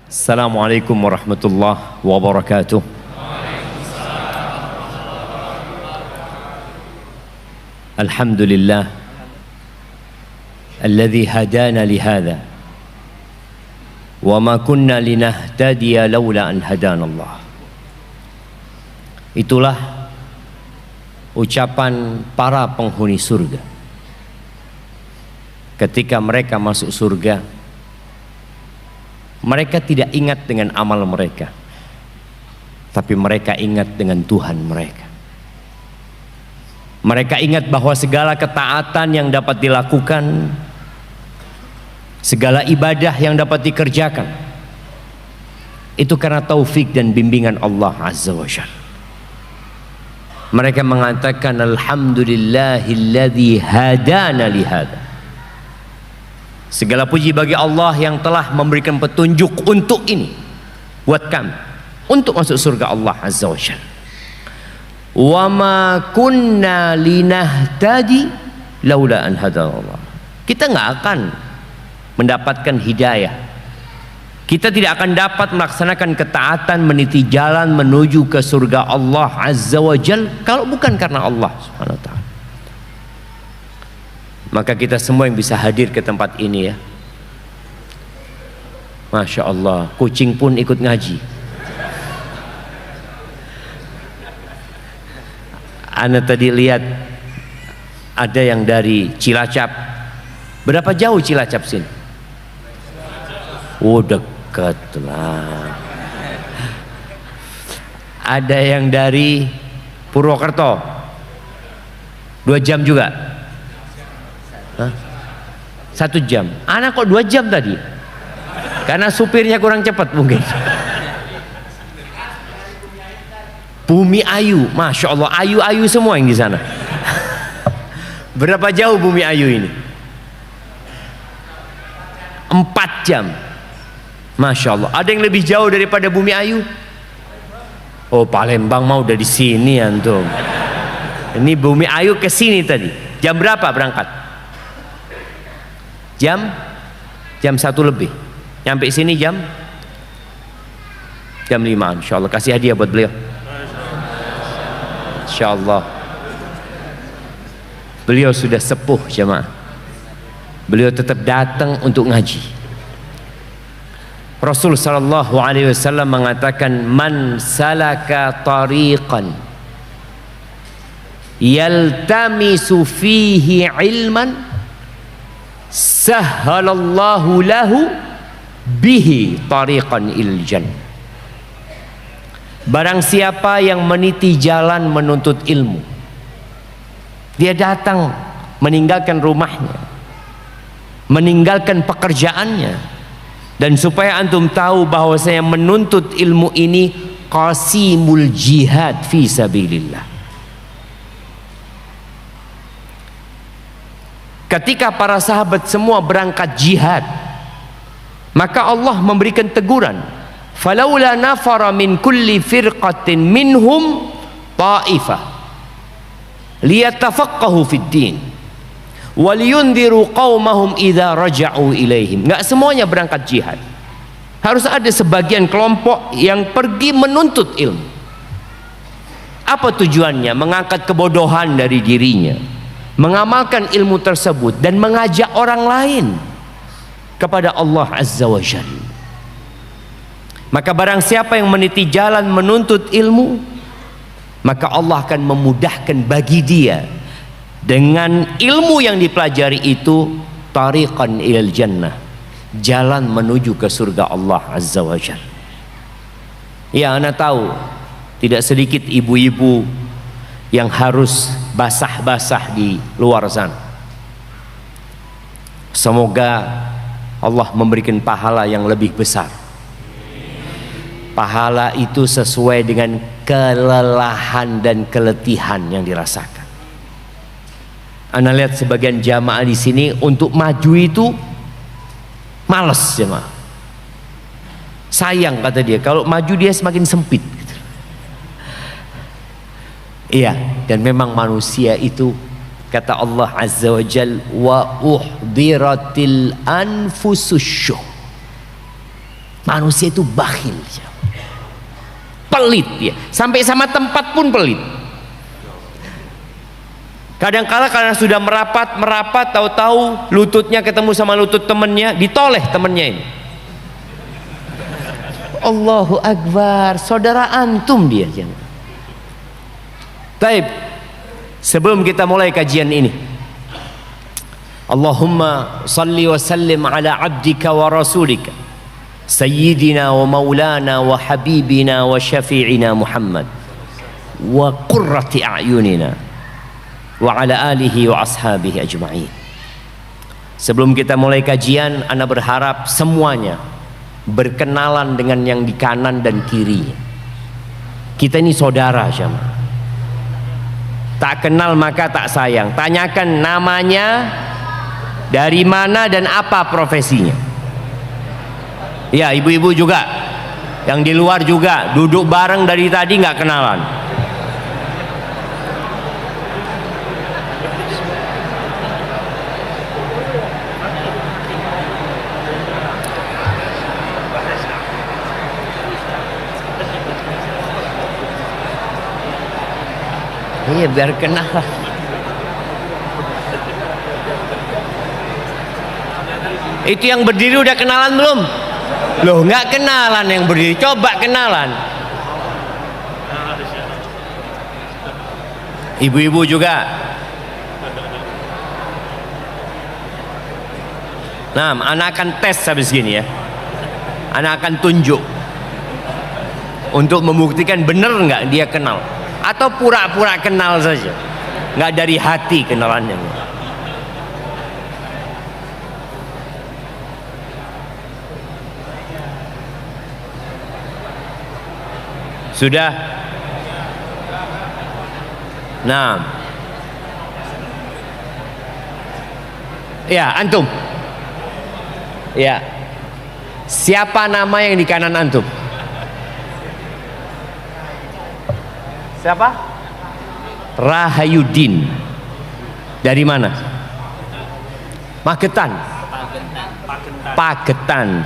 Assalamualaikum warahmatullahi wabarakatuh. Alhamdulillah alladzi hadana lihada wa ma kunna linahtadiya laula an hadanallah. Itulah ucapan para penghuni surga ketika mereka masuk surga. Mereka tidak ingat dengan amal mereka, tapi mereka ingat dengan Tuhan mereka. Mereka ingat bahwa segala ketaatan yang dapat dilakukan, segala ibadah yang dapat dikerjakan, itu karena taufik dan bimbingan Allah Azza wa Jalla. Mereka mengatakan alhamdulillahilladzi hadana lihada. Segala puji bagi Allah yang telah memberikan petunjuk untuk ini buat kami, untuk masuk surga Allah Azza wa Jalla. Wa ma kunna linahtadi laula an hadanallah. Kita nggak akan mendapatkan hidayah, kita tidak akan dapat melaksanakan ketaatan, meniti jalan menuju ke surga Allah Azza wa Jalla kalau bukan karena Allah Subhanahu wa ta'ala. Maka kita semua yang bisa hadir ke tempat ini ya, Masya Allah, kucing pun ikut ngaji. Ana tadi lihat ada yang dari Cilacap. Berapa jauh Cilacap sini? Oh, dekat lah. Ada yang dari Purwokerto. 2 jam juga. Hah? 1 jam. Anak kok 2 jam tadi? Karena supirnya kurang cepat mungkin. Bumi Ayu, Masya Allah, ayu-ayu semua yang di sana. Berapa jauh Bumi Ayu ini? 4 jam. Masya Allah. Ada yang lebih jauh daripada Bumi Ayu? Oh, Palembang mau udah di sini antum. Ini Bumi Ayu ke sini tadi. Jam berapa berangkat? Jam 1 lebih. Nyampe sini jam 5. Insya Allah kasih hadiah buat beliau. Insya Allah. Beliau sudah sepuh jemaah. Beliau tetap datang untuk ngaji. Rasul sallallahu alaihi wasallam mengatakan, man salaka tariqan yaltamisu fihi ilman sahhalallahu lahu bihi tariqan il jannah. Barang siapa yang meniti jalan menuntut ilmu, dia datang meninggalkan rumahnya, meninggalkan pekerjaannya, dan supaya antum tahu bahwasanya menuntut ilmu ini qasimul jihad fi sabilillah. Ketika para sahabat semua berangkat jihad, maka Allah memberikan teguran, falaula nafara min kulli firqatin minhum ta'ifah liyatafaqahu fid din waliyundhiru qaumahum idza raja'u ilaihim. Enggak semuanya berangkat jihad. Harus ada sebagian kelompok yang pergi menuntut ilmu. Apa tujuannya? Mengangkat kebodohan dari dirinya, mengamalkan ilmu tersebut dan mengajak orang lain kepada Allah Azza wa Jalla. Maka barang siapa yang meniti jalan menuntut ilmu, maka Allah akan memudahkan bagi dia dengan ilmu yang dipelajari itu tariqan ilal jannah, jalan menuju ke surga Allah Azza wa Jalla. Ya, ana tahu tidak sedikit ibu-ibu yang harus basah-basah di luar sana. Semoga Allah memberikan pahala yang lebih besar. Pahala itu sesuai dengan kelelahan dan keletihan yang dirasakan. Anda lihat sebagian jamaah di sini untuk maju itu malas jemaah. Sayang kata dia, kalau maju dia semakin sempit. Iya, dan memang manusia itu, kata Allah Azza wa Jal, wa uhdiratil anfususyuh, Manusia itu bakhil, pelit dia, sampai sama tempat pun pelit. Kadang-kala karena sudah merapat, tahu-tahu lututnya ketemu sama lutut temennya, ditoleh temennya ini. Allahu Akbar, saudara antum dia. Taib, sebelum kita mulai kajian ini, Allahumma salli wa sallim ala abdika wa rasulika sayyidina wa maulana wa habibina wa syafi'ina Muhammad wa qurrati a'yunina wa ala alihi wa ashabihi ajma'in. Sebelum kita mulai kajian, ana berharap semuanya berkenalan dengan yang di kanan dan kirinya. Kita ini saudara jamaah. Tak kenal maka tak sayang. Tanyakan namanya, dari mana dan apa profesinya. Ya, ibu-ibu juga, yang di luar juga, duduk bareng dari tadi nggak kenalan. Iya, biar kenalan. Itu yang berdiri udah kenalan belum? Loh, nggak kenalan yang berdiri. Coba kenalan. Ibu-ibu juga. Nah, anak akan tes habis gini ya. Anak akan tunjuk untuk membuktikan benar nggak dia kenal, atau pura-pura kenal saja, nggak dari hati kenalannya. Sudah? Nah, ya antum, ya, siapa nama yang di kanan antum? Siapa? Rahayuddin. Dari mana? Magetan. Pagetan.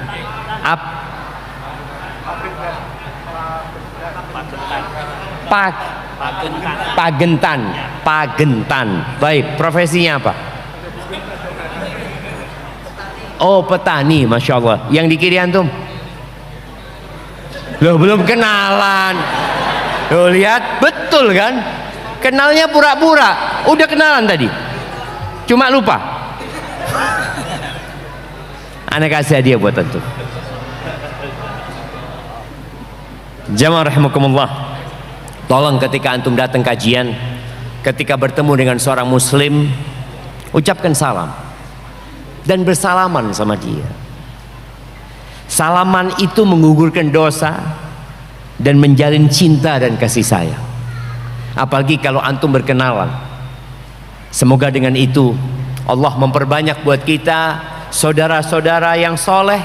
Pagentan. Baik, profesinya apa? Oh, petani, masya Allah. Yang di kiri antum? Loh, belum kenalan. Loh, lihat, betul kan? Kenalnya pura-pura. Udah kenalan tadi, cuma lupa. Ana kasih hadiah buat antum. Jamaah rahimakumullah, tolong ketika antum datang kajian, ketika bertemu dengan seorang muslim, ucapkan salam dan bersalaman sama dia. Salaman itu menggugurkan dosa dan menjalin cinta dan kasih sayang. Apalagi kalau antum berkenalan. Semoga dengan itu Allah memperbanyak buat kita saudara-saudara yang soleh,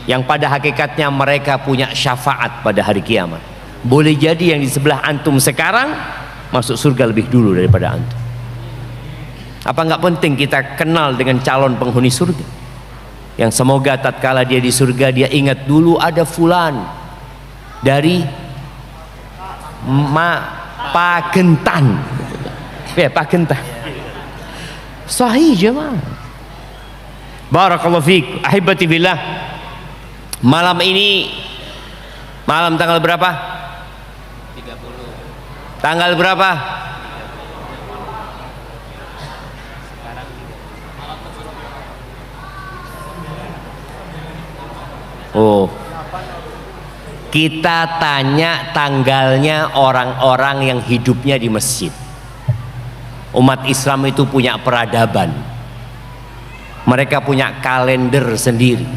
yang pada hakikatnya mereka punya syafaat pada hari kiamat. Boleh jadi yang di sebelah antum sekarang masuk surga lebih dulu daripada antum. Apa nggak penting kita kenal dengan calon penghuni surga, yang semoga tatkala dia di surga dia ingat dulu ada fulan dari Pagentan. Ya, Pagentan. Sahih jemaah. Barakallahu fiik, ahibati billah. Malam ini, malam tanggal berapa? 30. Tanggal berapa? Oh, kita tanya tanggalnya orang-orang yang hidupnya di masjid. Umat Islam itu punya peradaban, mereka punya kalender sendiri.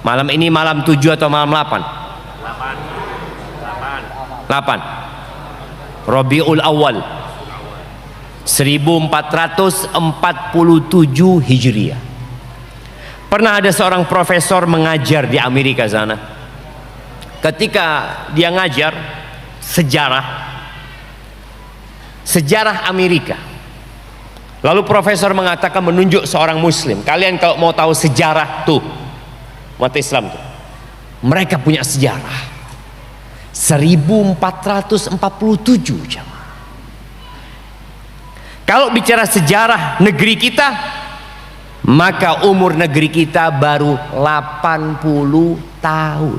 Malam ini malam 7 atau malam 8? 8 Rabiul Awal 1447 Hijriah. Pernah ada seorang profesor mengajar di Amerika sana. Ketika dia ngajar sejarah Amerika, lalu profesor mengatakan, menunjuk seorang muslim, kalian kalau mau tahu sejarah tuh, umat Islam tuh. Mereka punya sejarah. 1447 jamaah. Kalau bicara sejarah negeri kita, maka umur negeri kita baru 80 tahun.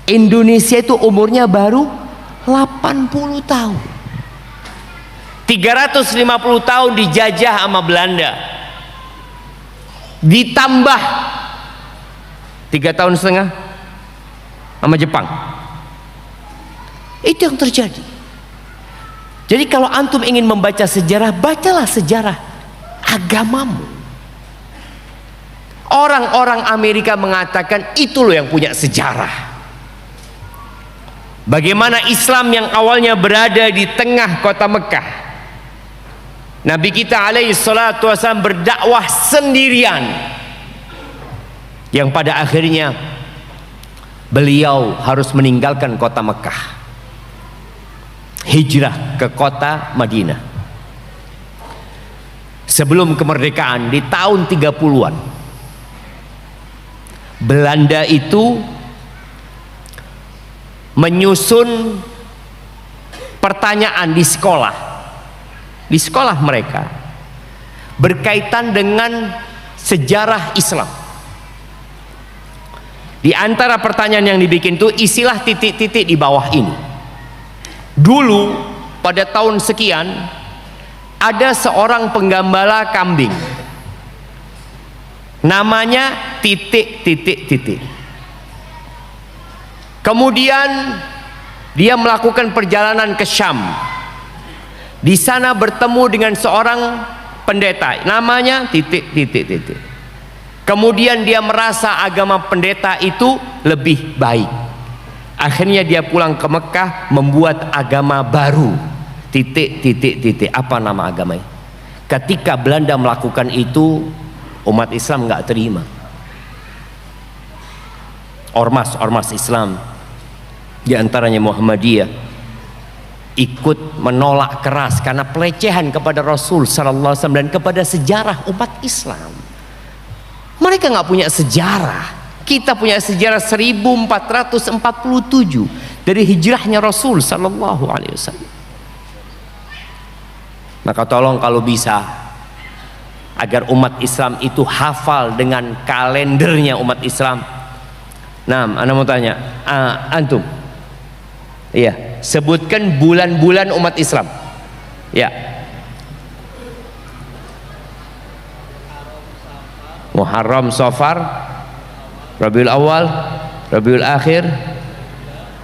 Indonesia itu umurnya baru 80 tahun. 350 tahun dijajah sama Belanda. Ditambah 3,5 tahun sama Jepang. Itu yang terjadi. Jadi kalau antum ingin membaca sejarah, bacalah sejarah agamamu. Orang-orang Amerika mengatakan itu loh yang punya sejarah. Bagaimana Islam yang awalnya berada di tengah kota Mekah, Nabi kita alaihi salatu wasallam berdakwah sendirian, yang pada akhirnya beliau harus meninggalkan kota Mekah, hijrah ke kota Madinah. Sebelum kemerdekaan di tahun 30-an, Belanda itu menyusun pertanyaan di sekolah mereka berkaitan dengan sejarah Islam. Di antara pertanyaan yang dibikin itu isilah titik-titik di bawah ini. Dulu pada tahun sekian ada seorang penggembala kambing, namanya titik. Kemudian dia melakukan perjalanan ke Syam. Di sana bertemu dengan seorang pendeta, namanya titik. Kemudian dia merasa agama pendeta itu lebih baik. Akhirnya dia pulang ke Mekah membuat agama baru. Titik. Apa nama agamanya? Ketika Belanda melakukan itu, umat Islam nggak terima. Ormas Islam, di antaranya Muhammadiyah, ikut menolak keras karena pelecehan kepada Rasul sallallahu alaihi wasallam dan kepada sejarah umat Islam. Mereka nggak punya sejarah. Kita punya sejarah 1447 dari hijrahnya Rasul sallallahu alaihi wasallam. Maka tolong kalau bisa, agar umat Islam itu hafal dengan kalendernya umat Islam. Nah, ana mau tanya, antum, iya, sebutkan bulan-bulan umat Islam. Ya. Muharram, Safar, Rabiul Awal, Rabiul Akhir,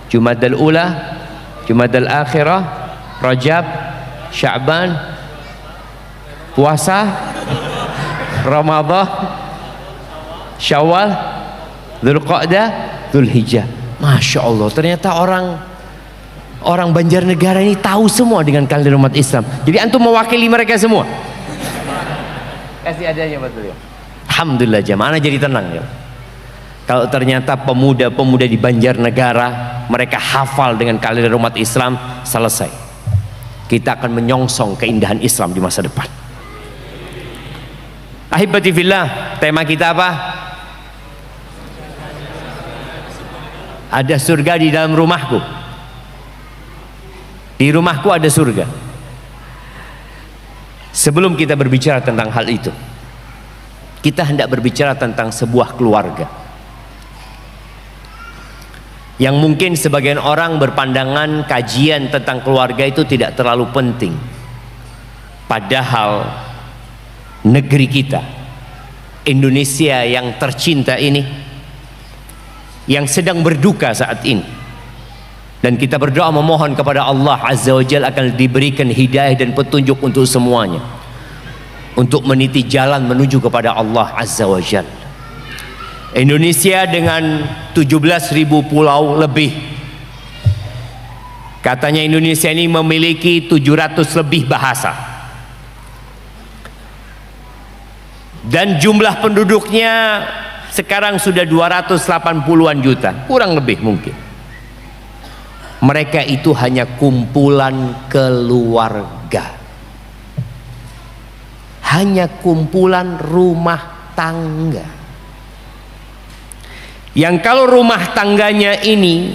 Jumadal Ula, Jumadal Akhirah, Rajab, Sya'ban, puasa, Ramadan, Syawal, Dzulqa'dah, Dzulhijjah. Masya Allah, ternyata orang Banjarnegara ini tahu semua dengan kalender umat Islam. Jadi antum mewakili mereka semua. Kasih adanya betul ya. Alhamdulillah jamaah, jadi tenang ya. Kalau ternyata pemuda-pemuda di Banjarnegara mereka hafal dengan kalender umat Islam, selesai. Kita akan menyongsong keindahan Islam di masa depan. Ahibati fillah, tema kita apa? Ada surga di dalam rumahku. Di rumahku ada surga. Sebelum kita berbicara tentang hal itu, kita hendak berbicara tentang sebuah keluarga yang mungkin sebagian orang berpandangan kajian tentang keluarga itu tidak terlalu penting. Padahal negeri kita, Indonesia yang tercinta ini, yang sedang berduka saat ini, dan kita berdoa memohon kepada Allah Azza wa Jalla akan diberikan hidayah dan petunjuk untuk semuanya, untuk meniti jalan menuju kepada Allah Azza wa Jalla. Indonesia dengan 17.000 pulau lebih, katanya Indonesia ini memiliki 700 lebih bahasa, dan jumlah penduduknya sekarang sudah 280-an juta, kurang lebih mungkin. Mereka itu hanya kumpulan keluarga, hanya kumpulan rumah tangga. yang kalau rumah tangganya ini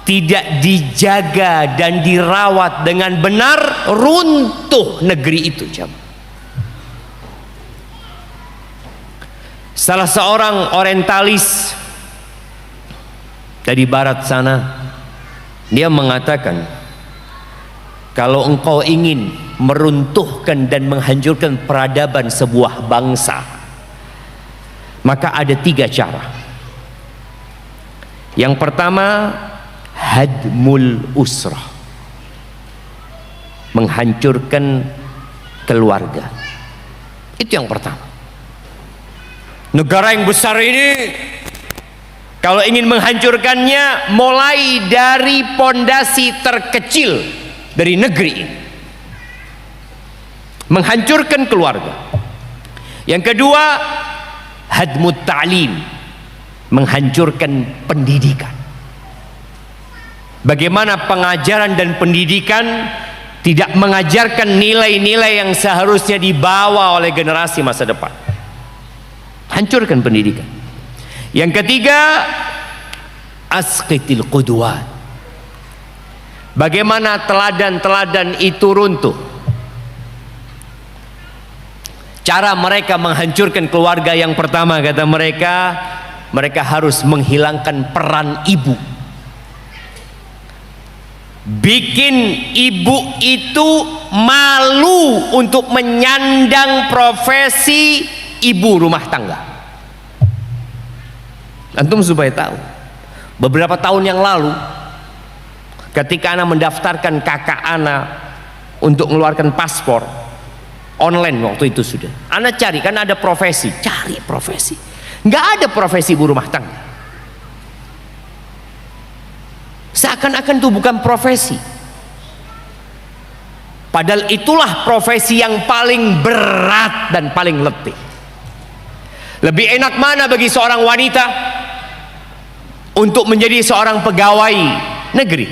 tidak dijaga dan dirawat dengan benar, runtuh negeri itu. Salah seorang orientalis dari barat sana, dia mengatakan, kalau engkau ingin meruntuhkan dan menghancurkan peradaban sebuah bangsa, maka ada 3 cara. Yang pertama, hadmul usrah, menghancurkan keluarga. Itu yang pertama. Negara yang besar ini, kalau ingin menghancurkannya, mulai dari pondasi terkecil dari negeri ini, menghancurkan keluarga. Yang kedua, hadmut ta'lim, menghancurkan pendidikan. Bagaimana pengajaran dan pendidikan tidak mengajarkan nilai-nilai yang seharusnya dibawa oleh generasi masa depan. Hancurkan pendidikan. Yang ketiga, asqitil qudwat, bagaimana teladan-teladan itu runtuh. Cara mereka menghancurkan keluarga yang pertama, kata mereka harus menghilangkan peran ibu. Bikin ibu itu malu untuk menyandang profesi ibu rumah tangga. Antum supaya tahu, beberapa tahun yang lalu ketika ana mendaftarkan kakak ana untuk mengeluarkan paspor online, waktu itu sudah ana cari, kan ada profesi, cari profesi, nggak ada profesi ibu rumah tangga. Seakan-akan itu bukan profesi, padahal itulah profesi yang paling berat dan paling letih. Lebih enak mana bagi seorang wanita untuk menjadi seorang pegawai negeri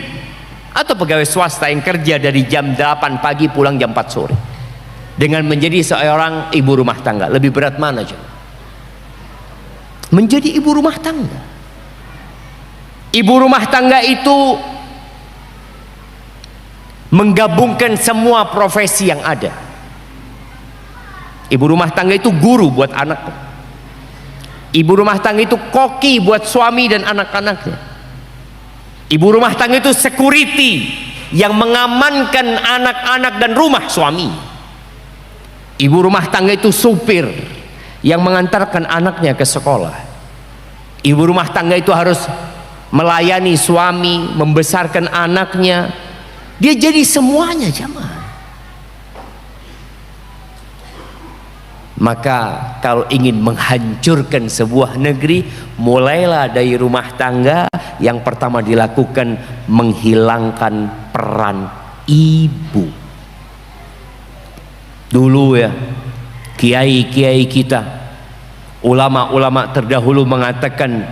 atau pegawai swasta yang kerja dari jam 8 pagi pulang jam 4 sore, dengan menjadi seorang ibu rumah tangga? Lebih berat mana coba? Menjadi ibu rumah tangga. Ibu rumah tangga itu menggabungkan semua profesi yang ada. Ibu rumah tangga itu guru buat anak. Ibu rumah tangga itu koki buat suami dan anak-anaknya. Ibu rumah tangga itu security yang mengamankan anak-anak dan rumah suami. Ibu rumah tangga itu supir yang mengantarkan anaknya ke sekolah. Ibu rumah tangga itu harus melayani suami, membesarkan anaknya. Dia jadi semuanya, jamaah. Maka kalau ingin menghancurkan sebuah negeri, mulailah dari rumah tangga. Yang pertama dilakukan, menghilangkan peran ibu. Dulu ya, kiai-kiai kita, ulama-ulama terdahulu mengatakan,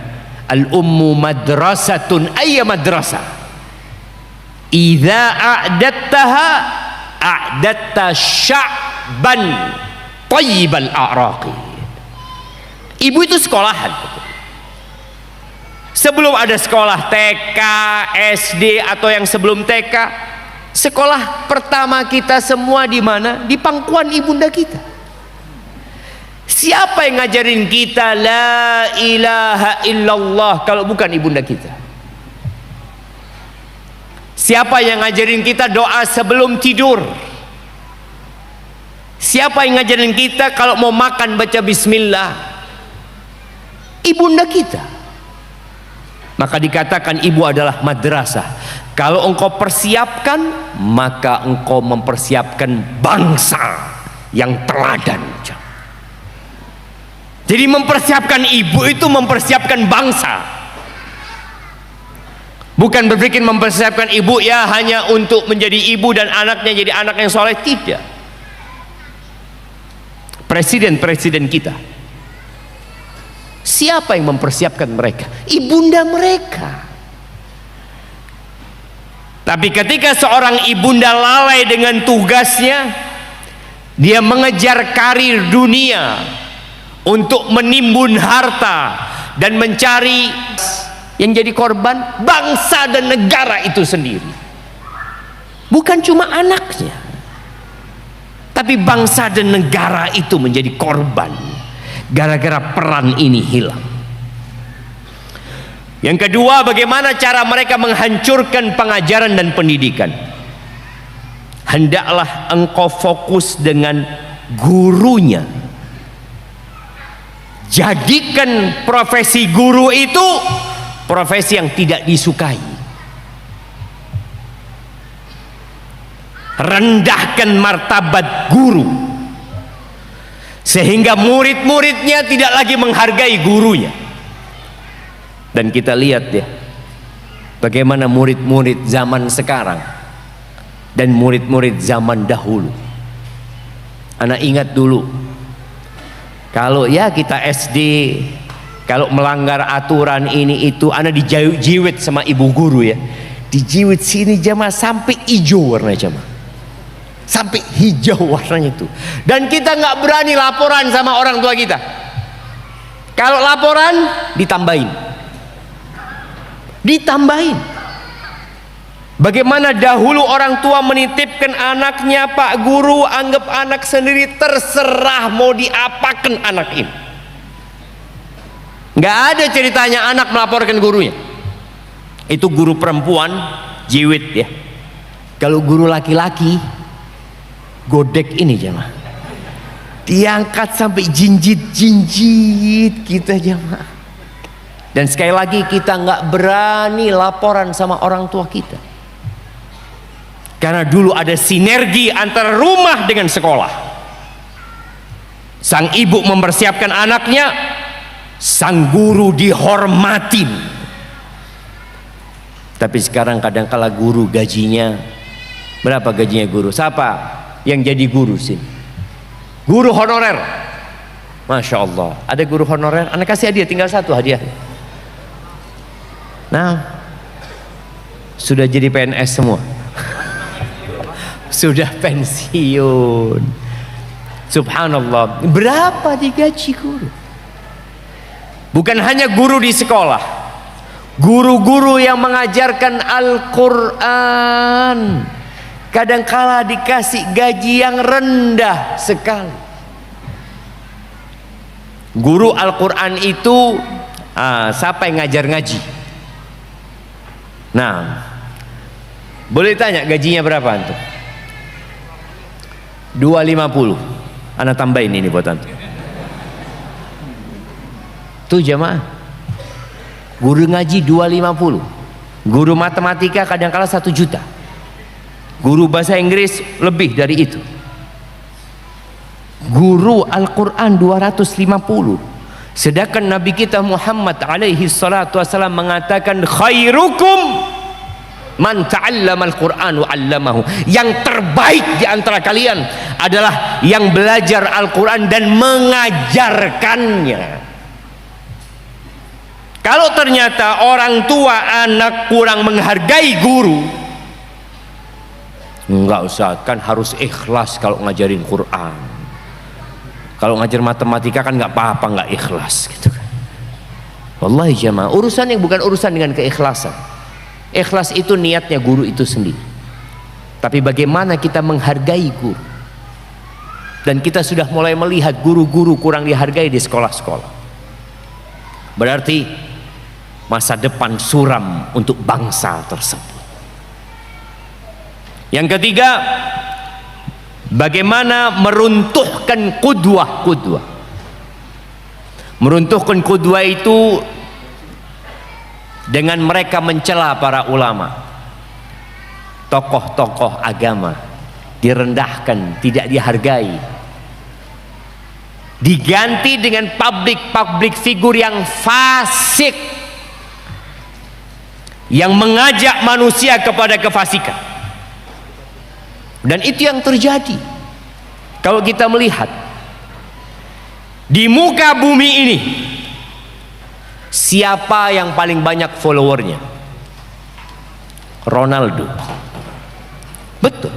al-ummu madrasatun ayya madrasah, idza a'dattaha a'datta sya'ban tayyibal a'raqi. Ibu itu sekolahan. Sebelum ada sekolah TK, SD atau yang sebelum TK, sekolah pertama kita semua di mana? Di pangkuan ibunda kita. Siapa yang ngajarin kita la ilaha illallah kalau bukan ibunda kita? Siapa yang ngajarin kita doa sebelum tidur? Siapa yang ngajarin kita kalau mau makan baca bismillah? Ibunda kita. Maka dikatakan ibu adalah madrasah. Kalau engkau persiapkan, maka engkau mempersiapkan bangsa yang teladan. Jadi mempersiapkan ibu itu mempersiapkan bangsa. Bukan berpikir mempersiapkan ibu ya hanya untuk menjadi ibu dan anaknya jadi anak yang soleh. Tidak. Presiden-presiden kita, siapa yang mempersiapkan mereka? Ibunda mereka. Tapi ketika seorang ibunda lalai dengan tugasnya, dia mengejar karir dunia untuk menimbun harta dan mencari. Yang jadi korban bangsa dan negara itu sendiri, bukan cuma anaknya, tapi bangsa dan negara itu menjadi korban gara-gara peran ini hilang. Yang kedua, bagaimana cara mereka menghancurkan pengajaran dan pendidikan. Hendaklah engkau fokus dengan gurunya. Jadikan profesi guru itu profesi yang tidak disukai. Rendahkan martabat guru sehingga murid-muridnya tidak lagi menghargai gurunya. Dan kita lihat ya, bagaimana murid-murid zaman sekarang dan murid-murid zaman dahulu. Anak ingat dulu, kalau ya kita SD, kalau melanggar aturan ini itu, anak dijiwit sama ibu guru ya, dijiwit sini jamaah sampai hijau warna jamaah, sampai hijau warnanya itu. Dan kita nggak berani laporan sama orang tua kita. Kalau laporan ditambahin. Bagaimana dahulu orang tua menitipkan anaknya, Pak Guru anggap anak sendiri, terserah mau diapakan anak ini. Nggak ada ceritanya anak melaporkan gurunya. Itu guru perempuan jiwit ya. Kalau guru laki-laki godek ini jamaah, diangkat sampai jinjit kita jamaah. Dan sekali lagi kita nggak berani laporan sama orang tua kita, karena dulu ada sinergi antara rumah dengan sekolah. Sang ibu mempersiapkan anaknya, sang guru dihormatin. Tapi sekarang kadang-kala guru gajinya berapa? Gajinya guru siapa yang jadi guru sih? Guru honorer. Masya Allah, ada guru honorer, anak kasih hadiah, tinggal satu hadiah. Nah, sudah jadi PNS semua. Sudah pensiun. Subhanallah, berapa digaji guru? Bukan hanya guru di sekolah, guru-guru yang mengajarkan Al-Quran kadangkala dikasih gaji yang rendah sekali. Guru Al-Quran itu siapa yang ngajar ngaji? Nah, boleh tanya gajinya berapa antum? 250. Anak tambahin ini buat antum. Tuh jamaah, guru ngaji 250, guru matematika kadang-kala 1 juta, guru bahasa Inggris lebih dari itu, guru Al-Quran 250. Sedangkan Nabi kita Muhammad alaihi salatu wasallam mengatakan khairukum man ta'allama al-Quran wa 'allamahu. Yang terbaik di antara kalian adalah yang belajar Al-Quran dan mengajarkannya. Kalau ternyata orang tua anak kurang menghargai guru, enggak usah, kan harus ikhlas kalau ngajarin Quran. Kalau ngajar matematika kan nggak apa-apa, nggak ikhlas gitu kan. Wallahi jamaah, urusan yang bukan urusan dengan keikhlasan. Ikhlas itu niatnya guru itu sendiri. Tapi bagaimana kita menghargai guru? Dan kita sudah mulai melihat guru-guru kurang dihargai di sekolah-sekolah. Berarti masa depan suram untuk bangsa tersebut. Yang ketiga, bagaimana meruntuhkan qudwah-qudwah. Meruntuhkan qudwah itu dengan mereka mencela para ulama, tokoh-tokoh agama, direndahkan, tidak dihargai, diganti dengan public figure yang fasik, yang mengajak manusia kepada kefasikan. Dan itu yang terjadi. Kalau kita melihat di muka bumi ini, siapa yang paling banyak followernya? Ronaldo. Betul,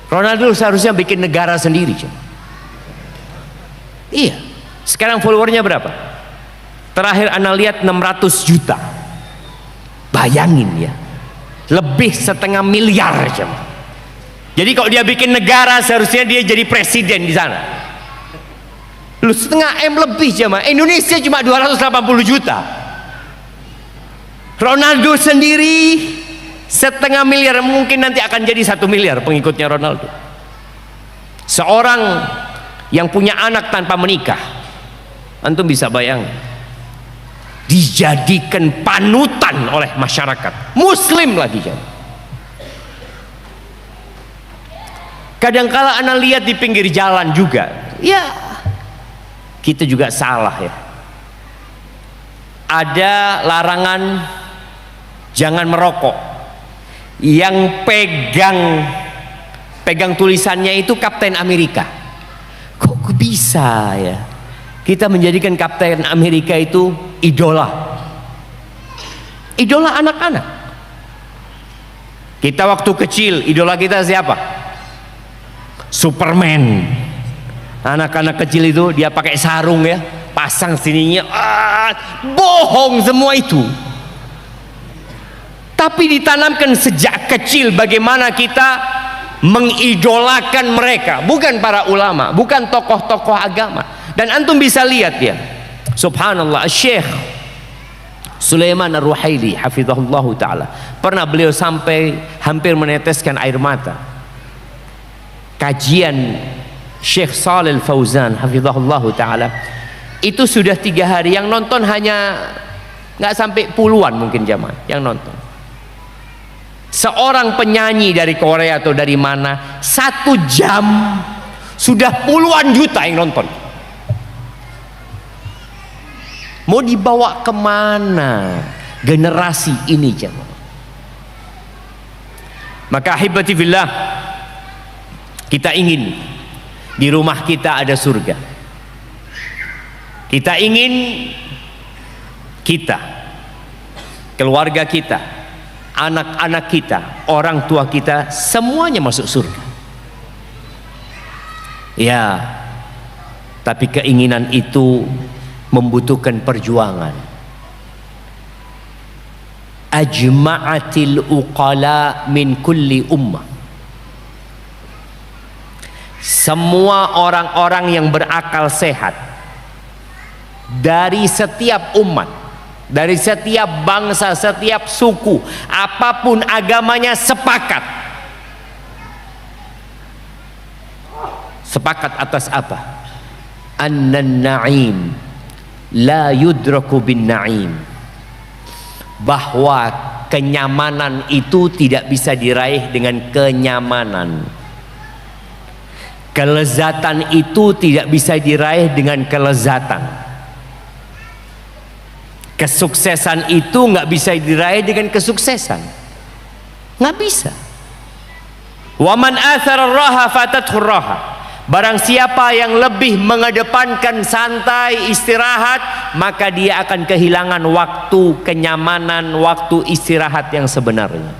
Ronaldo seharusnya bikin negara sendiri. Iya. Sekarang followernya berapa? Terakhir ana lihat 600 juta. Bayangin ya. Lebih 1,5 miliar jemaah. Jadi kalau dia bikin negara seharusnya dia jadi presiden di sana. Lu 1,5 M lebih jemaah. Indonesia cuma 280 juta. Ronaldo sendiri 1,5 miliar, mungkin nanti akan jadi 1 miliar pengikutnya Ronaldo. Seorang yang punya anak tanpa menikah, antum bisa bayangin, dijadikan panutan oleh masyarakat muslim lagi jemaah. Kadangkala ana lihat di pinggir jalan juga, ya kita juga salah ya. Ada larangan jangan merokok. Yang pegang tulisannya itu Kapten Amerika. Kok bisa ya? Kita menjadikan Kapten Amerika itu idola. Idola anak-anak. Kita waktu kecil idola kita siapa? Superman. Anak-anak kecil itu dia pakai sarung ya, pasang sininya, bohong semua itu. Tapi ditanamkan sejak kecil bagaimana kita mengidolakan mereka, bukan para ulama, bukan tokoh-tokoh agama. Dan antum bisa lihat ya, subhanallah, Syekh Sulaiman Ar-Ruhaili hafizahullah ta'ala, pernah beliau sampai hampir meneteskan air mata. Kajian Syekh Shalih Al-Fauzan hafizahullah ta'ala itu sudah 3 hari, yang nonton hanya nggak sampai puluhan mungkin jamaah yang nonton. Seorang penyanyi dari Korea atau dari mana, 1 jam sudah puluhan juta yang nonton. Mau dibawa kemana generasi ini jemaah? Maka ahibati fillah, kita ingin di rumah kita ada surga. Kita ingin kita, keluarga kita, anak-anak kita, orang tua kita, semuanya masuk surga. Ya, tapi keinginan itu membutuhkan perjuangan. Ajma'atil uqala min kulli ummah. Semua orang-orang yang berakal sehat dari setiap umat, dari setiap bangsa, setiap suku, apapun agamanya, sepakat atas apa? Annan na'im la yudraku bin na'im, bahwa kenyamanan itu tidak bisa diraih dengan kenyamanan, kelezatan itu tidak bisa diraih dengan kelezatan, kesuksesan itu nggak bisa diraih dengan kesuksesan, nggak bisa. Waman athara raha fatathu raha, barang siapa yang lebih mengedepankan santai istirahat, maka dia akan kehilangan waktu kenyamanan, waktu istirahat yang sebenarnya.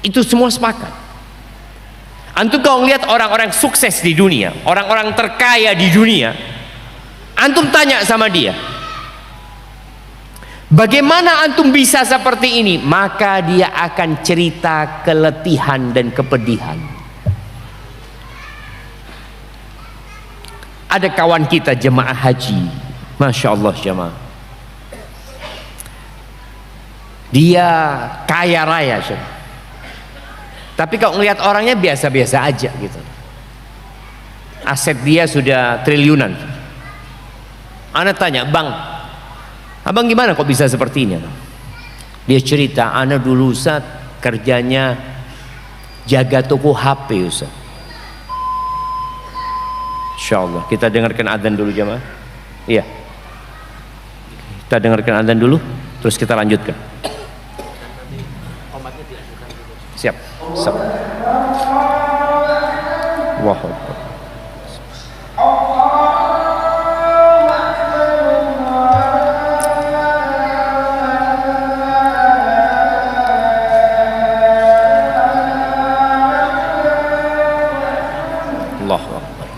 Itu semua sepakat. Antum kalau lihat orang-orang sukses di dunia, orang-orang terkaya di dunia, antum tanya sama dia, bagaimana antum bisa seperti ini? Maka dia akan cerita keletihan dan kepedihan. Ada kawan kita jemaah haji, Masya Allah jemaah, dia kaya raya jemaah, tapi kalau ngelihat orangnya biasa-biasa aja gitu. Aset dia sudah triliunan. Ana tanya, bang, abang gimana kok bisa seperti ini? Dia cerita, ana dulu Ustaz kerjanya jaga toko HP Ustaz. Insyaallah kita dengarkan adzan dulu jemaah. Iya, kita dengarkan adzan dulu, terus kita lanjutkan. Siap. Siap. Allahu Akbar. Allahu Akbar.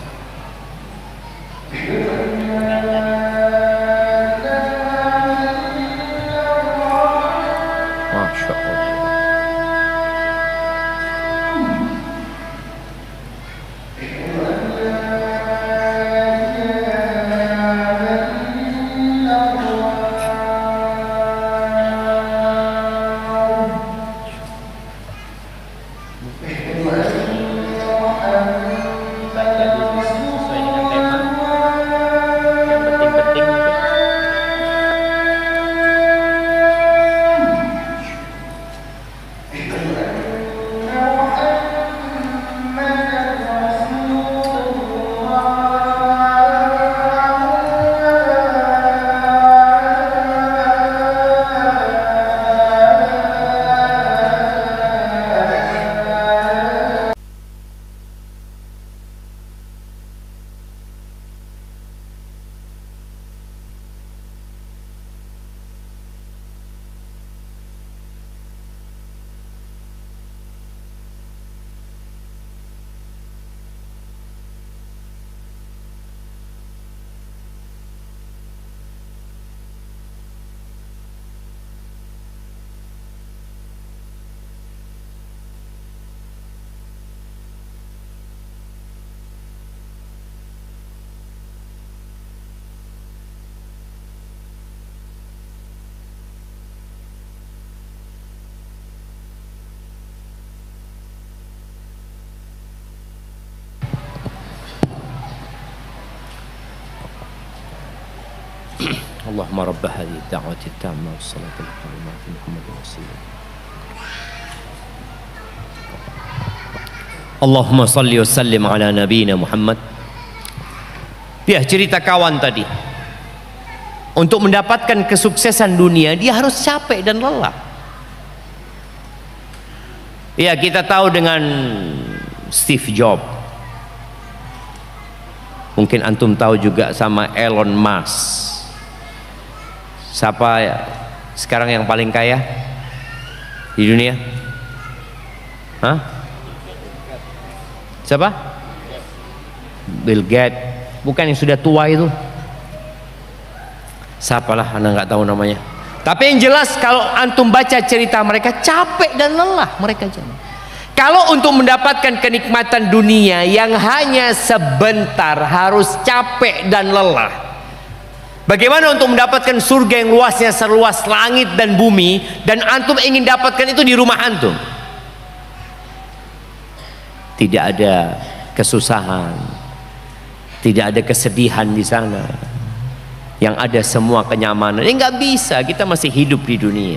Allahumma rabb hadhihi ad-da'wati at-tammah was-salatu al-qa'imah Muhammadin rasulullah. Allahumma salli wa sallim ala nabiyina Muhammad. Ya, cerita kawan tadi. Untuk mendapatkan kesuksesan dunia, dia harus capek dan lelah. Ya, kita tahu dengan Steve Jobs. Mungkin antum tahu juga sama Elon Musk. Siapa ya sekarang yang paling kaya di dunia? Hah? Siapa? Bill Gates. Bukan yang sudah tua itu? Siapalah, anda nggak tahu namanya. Tapi yang jelas kalau antum baca cerita mereka, capek dan lelah mereka. Kalau untuk mendapatkan kenikmatan dunia yang hanya sebentar harus capek dan lelah, bagaimana untuk mendapatkan surga yang luasnya seluas langit dan bumi, dan antum ingin dapatkan itu di rumah antum? Tidak ada kesusahan, tidak ada kesedihan di sana. Yang ada semua kenyamanan. Ini nggak bisa, kita masih hidup di dunia.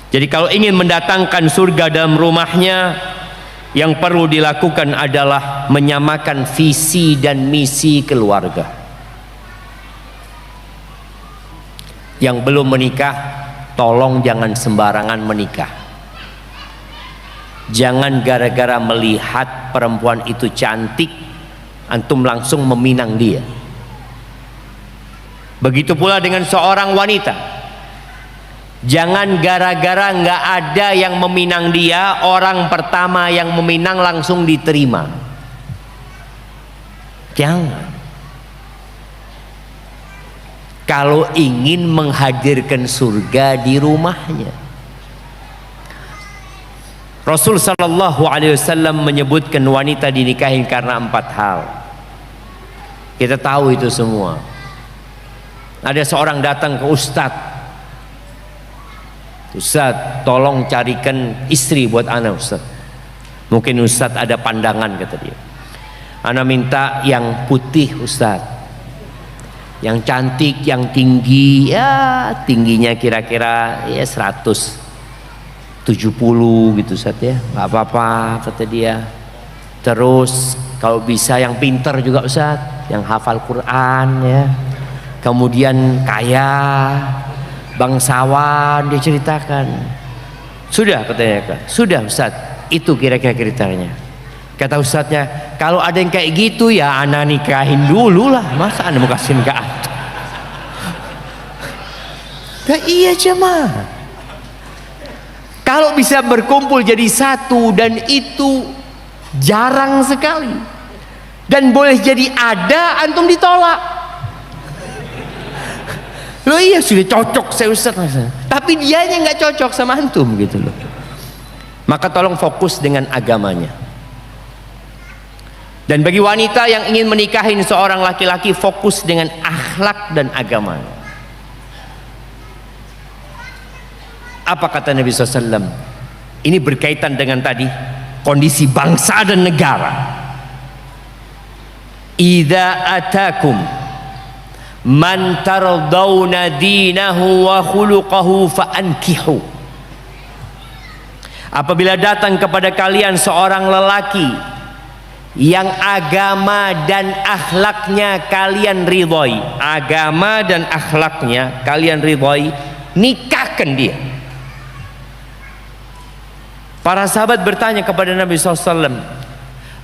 Jadi kalau ingin mendatangkan surga dalam rumahnya, yang perlu dilakukan adalah menyamakan visi dan misi keluarga. Yang belum menikah, tolong jangan sembarangan menikah. Jangan gara-gara melihat perempuan itu cantik, antum langsung meminang dia. Begitu pula dengan seorang wanita. Jangan gara-gara nggak ada yang meminang dia, orang pertama yang meminang langsung diterima. Jangan. Kalau ingin menghadirkan surga di rumahnya. Rasul sallallahu alaihi wasallam menyebutkan wanita dinikahin karena 4 hal. Kita tahu itu semua. Ada seorang datang ke Ustadz. Ustadz, tolong carikan istri buat anak Ustadz. Mungkin Ustadz ada pandangan, kata dia. Anak minta yang putih Ustadz, yang cantik, yang tinggi, ya tingginya kira-kira ya 170 gitu Ustadz ya, nggak apa-apa kata dia. Terus kalau bisa yang pinter juga Ustadz, yang hafal Quran ya. Kemudian kaya, bangsawan, dia ceritakan. Sudah katanya, sudah Ustaz, itu kira-kira kriterianya. Kata Ustaznya, kalau ada yang kayak gitu ya anak nikahin dulu lah, masa anda mau kasihin ke antum? Nah, iya jemaah. Kalau bisa berkumpul jadi satu, dan itu jarang sekali, dan boleh jadi ada, antum ditolak. Loh iya sudah cocok saya Ustaz, tapi dianya nggak cocok sama antum gitu loh. Maka tolong fokus dengan agamanya. Dan bagi wanita yang ingin menikahin seorang laki-laki, fokus dengan akhlak dan agama. Apa kata Nabi SAW? Ini berkaitan dengan tadi kondisi bangsa dan negara. Idza atakum man tardawna dinahu wa khuluquhu fa'ankihu. Apabila datang kepada kalian seorang lelaki yang agama dan akhlaknya kalian ridhoi, agama dan akhlaknya kalian ridhoi, nikahkan dia. Para sahabat bertanya kepada Nabi SAW,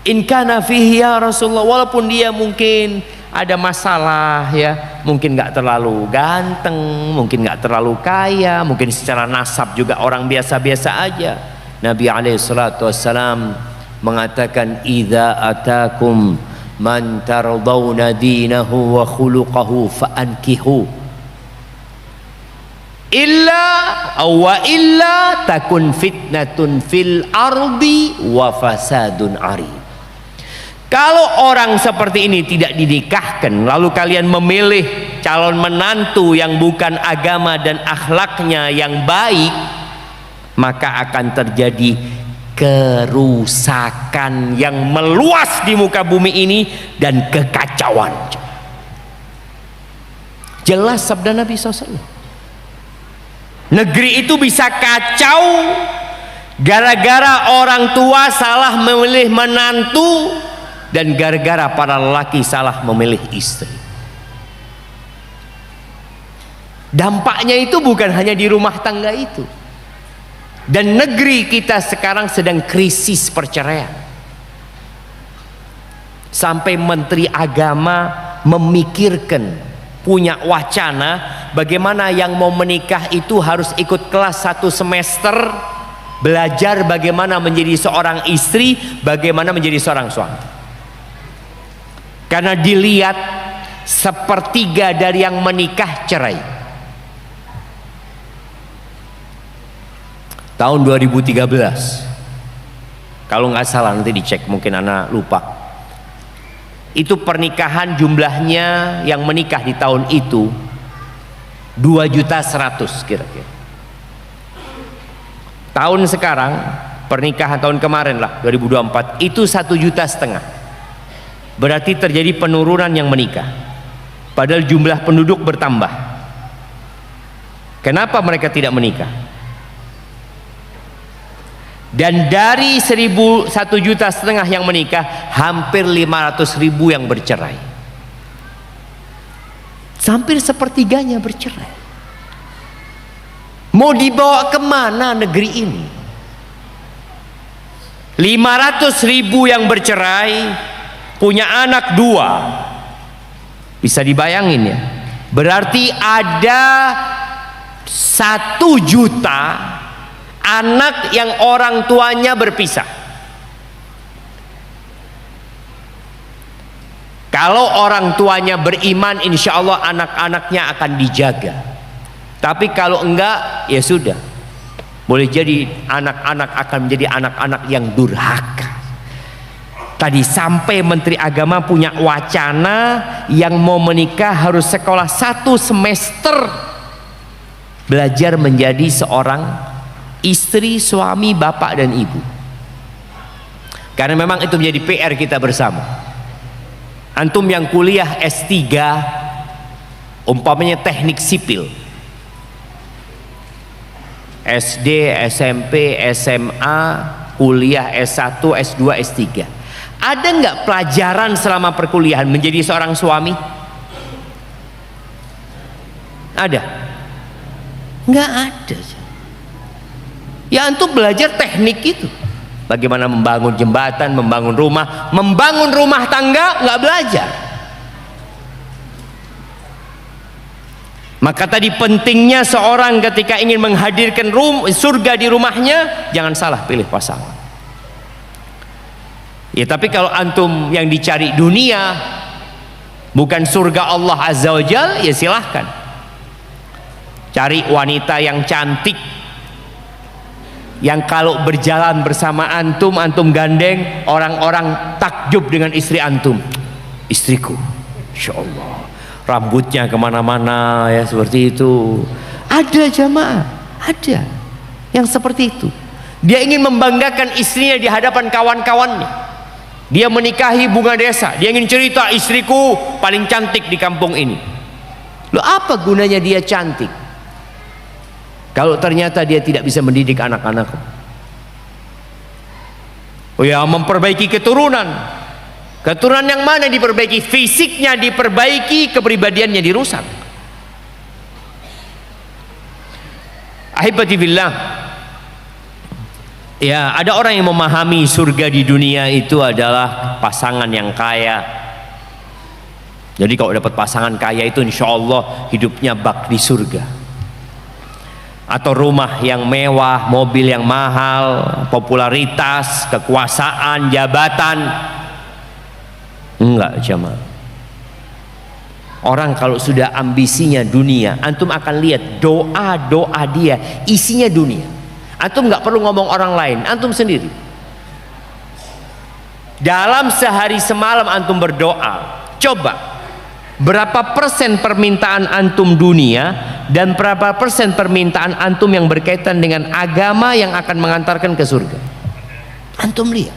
in kana fihi ya Rasulullah, walaupun dia mungkin ada masalah ya, mungkin nggak terlalu ganteng, mungkin nggak terlalu kaya, mungkin secara nasab juga orang biasa-biasa aja. Nabi SAW mengatakan, idza atakum man tardawna dinahu wa khuluquhu fa'ankihu illa takun fitnatun fil ardi wa fasadun ari. Kalau orang seperti ini tidak dinikahkan, lalu kalian memilih calon menantu yang bukan agama dan akhlaknya yang baik, maka akan terjadi kerusakan yang meluas di muka bumi ini dan kekacauan. Jelas sabda Nabi SAW. Negeri itu bisa kacau gara-gara orang tua salah memilih menantu dan gara-gara para lelaki salah memilih istri. Dampaknya itu bukan hanya di rumah tangga itu. Dan negeri kita sekarang sedang krisis perceraian. Sampai Menteri Agama memikirkan, punya wacana bagaimana yang mau menikah itu harus ikut kelas 1 semester, belajar bagaimana menjadi seorang istri, bagaimana menjadi seorang suami. Karena dilihat sepertiga dari yang menikah cerai. Tahun 2013, kalau nggak salah nanti dicek, mungkin anak lupa. Itu pernikahan jumlahnya yang menikah di tahun itu 2.100.000 kira-kira. Tahun sekarang, pernikahan tahun kemarin lah 2024 itu 1,5 juta. Berarti terjadi penurunan yang menikah. Padahal jumlah penduduk bertambah. Kenapa mereka tidak menikah? Dan dari 1,5 juta yang menikah, hampir 500.000 yang bercerai. Hampir sepertiganya bercerai. Mau dibawa kemana negeri ini? 500.000 yang bercerai, punya anak 2. Bisa dibayangin ya? Berarti ada 1 juta anak yang orang tuanya berpisah. Kalau orang tuanya beriman, insya Allah anak-anaknya akan dijaga. Tapi kalau enggak, ya sudah. Boleh jadi anak-anak akan menjadi anak-anak yang durhaka. Tadi sampai Menteri Agama punya wacana yang mau menikah harus sekolah 1 semester, belajar menjadi seorang istri, suami, bapak dan ibu. Karena memang itu menjadi PR kita bersama. Antum yang kuliah S3, umpamanya teknik sipil, SD, SMP, SMA, kuliah S1, S2, S3, ada nggak pelajaran selama perkuliahan menjadi seorang suami? Ada? Nggak ada. Ya antum belajar teknik itu, bagaimana membangun jembatan, membangun rumah tangga, nggak belajar. Maka tadi pentingnya seorang ketika ingin menghadirkan surga di rumahnya, jangan salah pilih pasangan. Ya tapi kalau antum yang dicari dunia bukan surga Allah Azza wa Jalla, ya silahkan cari wanita yang cantik, yang kalau berjalan bersama antum gandeng, orang-orang takjub dengan istri antum. Istriku, Insya Allah rambutnya kemana-mana ya, seperti itu. Ada jamaah, ada yang seperti itu. Dia ingin membanggakan istrinya di hadapan kawan-kawannya. Dia menikahi bunga desa, dia ingin cerita, istriku paling cantik di kampung ini. Loh, apa gunanya dia cantik kalau ternyata dia tidak bisa mendidik anak-anak? Oh ya, memperbaiki keturunan. Keturunan yang mana diperbaiki? Fisiknya diperbaiki, kepribadiannya dirusak. Ahibati billah. Ya, ada orang yang memahami surga di dunia itu adalah pasangan yang kaya. Jadi kalau dapat pasangan kaya itu insya Allah hidupnya bak di surga. Atau rumah yang mewah, mobil yang mahal, popularitas, kekuasaan, jabatan. Enggak jamaah. Orang kalau sudah ambisinya dunia, antum akan lihat doa-doa dia isinya dunia. Antum nggak perlu ngomong orang lain, antum sendiri. Dalam sehari semalam antum berdoa, coba berapa persen permintaan antum dunia dan berapa persen permintaan antum yang berkaitan dengan agama yang akan mengantarkan ke surga? Antum lihat.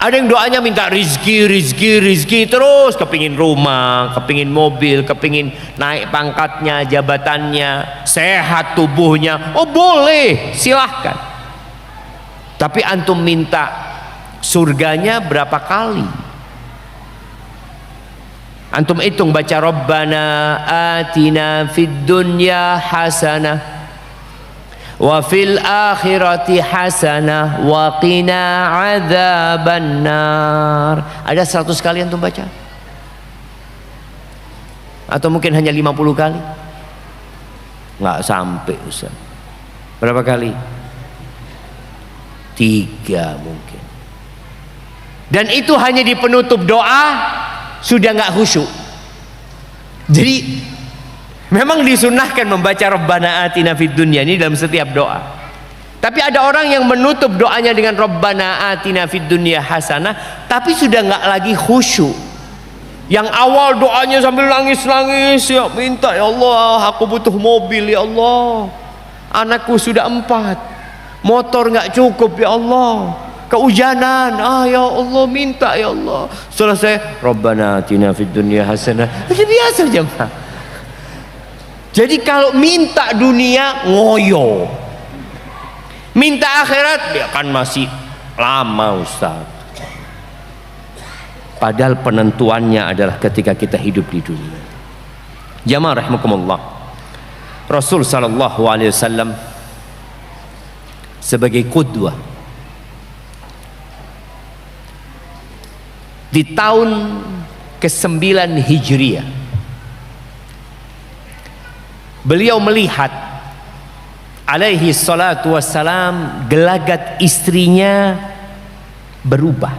Ada yang doanya minta rizki, rizki, rizki terus, kepingin rumah, kepingin mobil, kepingin naik pangkatnya, jabatannya, sehat tubuhnya. Oh boleh, silahkan. Tapi antum minta surganya berapa kali? Antum hitung, baca Rabbana atina fid dunya hasanah wa fil akhirati hasanah wa qina adzabannar. Ada 100 kali antum baca? Atau mungkin hanya 50 kali? Nggak sampai Ustaz. Berapa kali? 3 mungkin. Dan itu hanya di penutup doa, sudah nggak khusyuk. Jadi memang disunahkan membaca Rabbana atina fid dunya ini dalam setiap doa. Tapi ada orang yang menutup doanya dengan Rabbana atina fid dunya hasanah, tapi sudah nggak lagi khusyuk. Yang awal doanya sambil nangis-nangis, ya minta, ya Allah aku butuh mobil, ya Allah anakku sudah 4, motor nggak cukup, ya Allah kehujanan, ya Allah minta, ya Allah. Selesai Rabbana atina fid dunya hasanah, itu biasa jemaah. Jadi kalau minta dunia ngoyo, minta akhirat ya kan masih lama Ustaz. Padahal penentuannya adalah ketika kita hidup di dunia. Jamaah rahimakumullah, Rasul sallallahu alaihi wasallam sebagai qudwah di tahun ke-9 Hijriah, beliau melihat alaihi salatu wassalam gelagat istrinya berubah,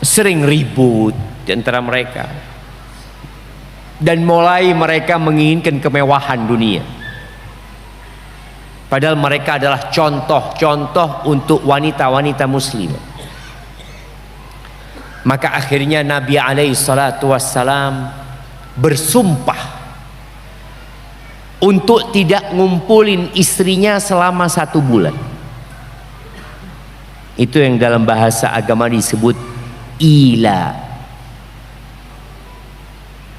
sering ribut di antara mereka, dan mulai mereka menginginkan kemewahan dunia, padahal mereka adalah contoh-contoh untuk wanita-wanita muslimah. Maka akhirnya Nabi alaihi salatu wassalam bersumpah untuk tidak ngumpulin istrinya selama 1 bulan. Itu yang dalam bahasa agama disebut ila.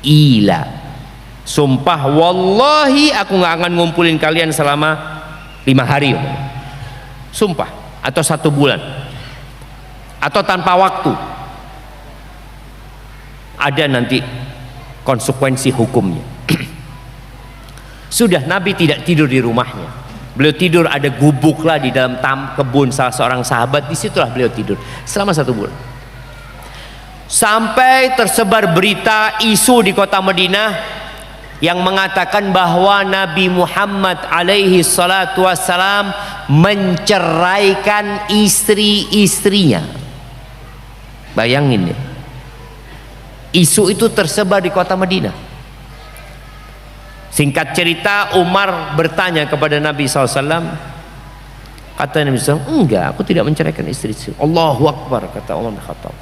Ila. Sumpah wallahi aku nggak akan ngumpulin kalian selama 5 hari. Sumpah, atau 1 bulan, atau tanpa waktu. Ada nanti konsekuensi hukumnya. Sudah, Nabi tidak tidur di rumahnya. Beliau tidur, ada gubuk lah di dalam kebun salah seorang sahabat. Disitulah beliau tidur selama 1 bulan. Sampai tersebar berita isu di kota Madinah yang mengatakan bahwa Nabi Muhammad alaihi salatu wassalam menceraikan istri-istrinya. Bayangin deh, isu itu tersebar di kota Madinah. Singkat cerita, Umar bertanya kepada Nabi SAW. Kata Nabi SAW, enggak, aku tidak menceraikan istri-istri. Allahu Akbar, kata Umar bin Khattab.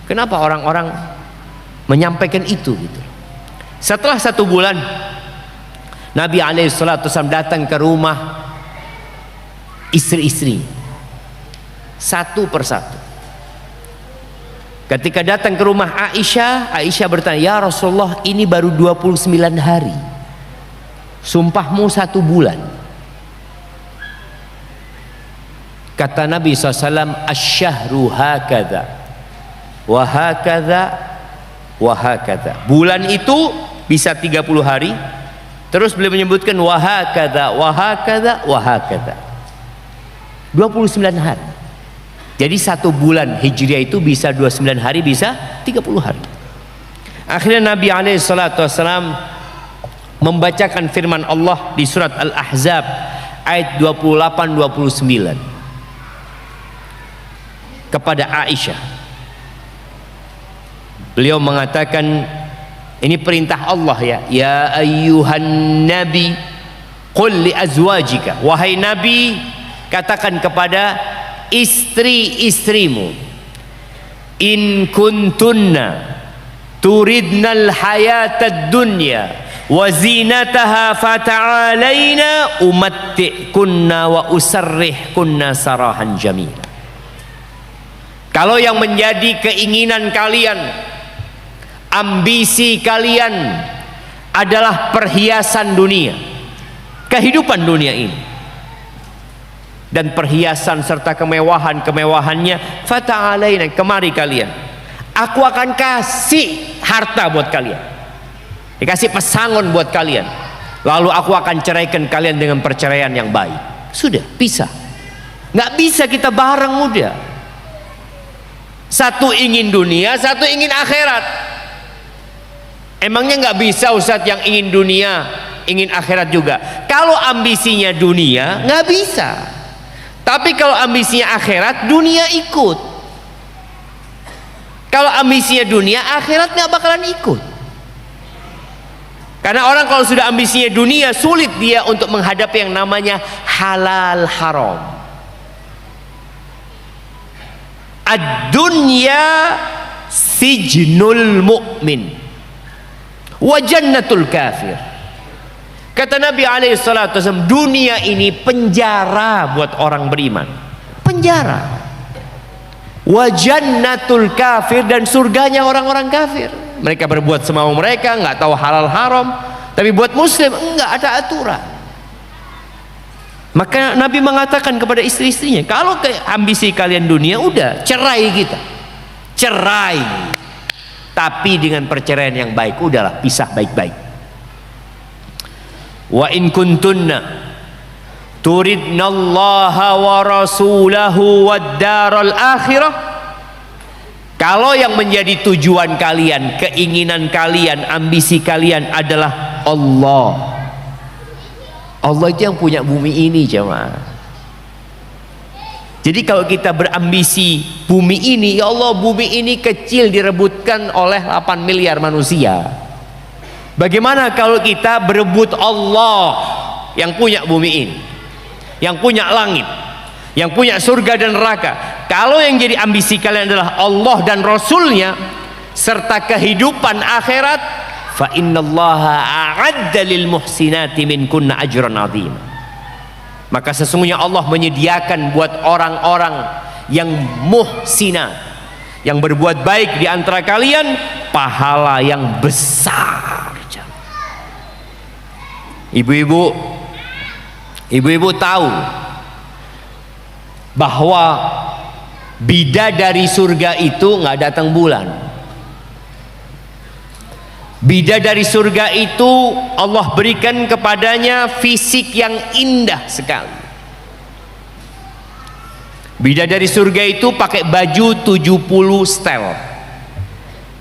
Kenapa orang-orang menyampaikan itu gitu? Setelah 1 bulan, Nabi SAW datang ke rumah istri-istri, satu persatu. Ketika datang ke rumah Aisyah, Aisyah bertanya, ya Rasulullah, ini baru 29 hari, sumpahmu 1 bulan. Kata Nabi SAW, asyahru hakadha wa hakadha wa hakadha. Bulan itu bisa 30 hari. Terus beliau menyebutkan wa hakadha wa hakadha wa hakadha, 29 hari. Jadi 1 bulan Hijriah itu bisa 29 hari, bisa 30 hari. Akhirnya Nabi SAW membacakan firman Allah di surat Al-Ahzab ayat 28-29 kepada Aisyah. Beliau mengatakan, ini perintah Allah ya, ya ayyuhan nabi qul li azwajika, wahai Nabi, katakan kepada istri-istrimu, in kuntunna turidnal hayatad dunya wa zinataha fata'alaina umatti'kunna wa usarrihkunna sarahan jamila. Kalau yang menjadi keinginan kalian, ambisi kalian adalah perhiasan dunia, kehidupan dunia ini, dan perhiasan serta kemewahannya, fata'alaina, kemari kalian, aku akan kasih harta buat kalian, dikasih pesangon buat kalian, lalu aku akan ceraikan kalian dengan perceraian yang baik. Sudah, pisah. Nggak bisa kita bareng, udah. Satu ingin dunia, satu ingin akhirat. Emangnya nggak bisa Ustadz yang ingin dunia, ingin akhirat juga? Kalau ambisinya dunia, nggak bisa. Tapi kalau ambisinya akhirat, dunia ikut. Kalau ambisinya dunia, akhirat nggak bakalan ikut. Karena orang kalau sudah ambisinya dunia, sulit dia untuk menghadapi yang namanya halal haram. Ad-dunya sijnul mu'min wa jannatul kafir. Kata Nabi SAW, dunia ini penjara buat orang beriman, penjara. Wa jannatul kafir, dan surganya orang-orang kafir. Mereka berbuat semau mereka, nggak tahu halal haram. Tapi buat muslim enggak ada aturan. Maka Nabi mengatakan kepada istri-istrinya, kalau ambisi kalian dunia, udah cerai kita, cerai, tapi dengan perceraian yang baik. Udahlah, pisah baik-baik. Wa in kuntunna turidnallaha wa rasulahu wad daral akhirah, kalau yang menjadi tujuan kalian, keinginan kalian, ambisi kalian adalah Allah. Allah itu yang punya bumi ini, jemaah. Jadi kalau kita berambisi bumi ini, ya Allah, bumi ini kecil direbutkan oleh 8 miliar manusia. Bagaimana kalau kita berebut Allah yang punya bumi ini, yang punya langit, yang punya surga dan neraka? Kalau yang jadi ambisi kalian adalah Allah dan Rasulnya serta kehidupan akhirat, fa innallaha a'adda lil muhsinati minkunna ajran 'azim. Maka sesungguhnya Allah menyediakan buat orang-orang yang muhsinat, yang berbuat baik di antara kalian, pahala yang besar. Ibu-ibu tahu bahwa bidadari surga itu nggak datang bulan. Bidadari surga itu Allah berikan kepadanya fisik yang indah sekali. Bidadari surga itu pakai baju 70 setel.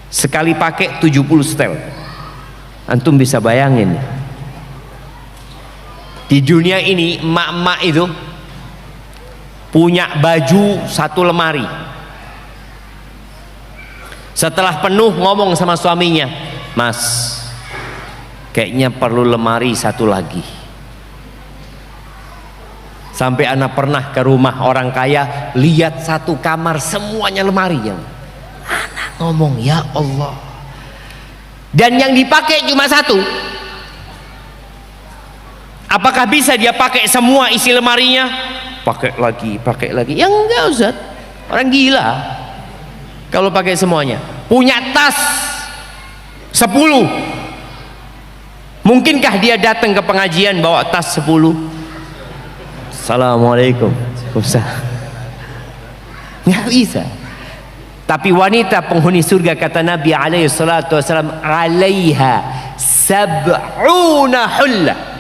Sekali pakai 70 setel. Antum bisa bayangin. Di dunia ini emak-emak itu punya baju 1 lemari. Setelah penuh ngomong sama suaminya, Mas, kayaknya perlu lemari 1 lagi. Sampai anak pernah ke rumah orang kaya, lihat 1 kamar semuanya lemari. Anak ngomong, ya Allah. Dan yang dipakai cuma 1. Apakah bisa dia pakai semua isi lemarinya? Pakai lagi. Ya enggak, Ustaz. Orang gila kalau pakai semuanya. Punya tas 10. Mungkinkah dia datang ke pengajian bawa tas 10? Assalamualaikum. Nggak bisa. Tapi wanita penghuni surga, kata Nabi SAW, alaiha sab'una hullah.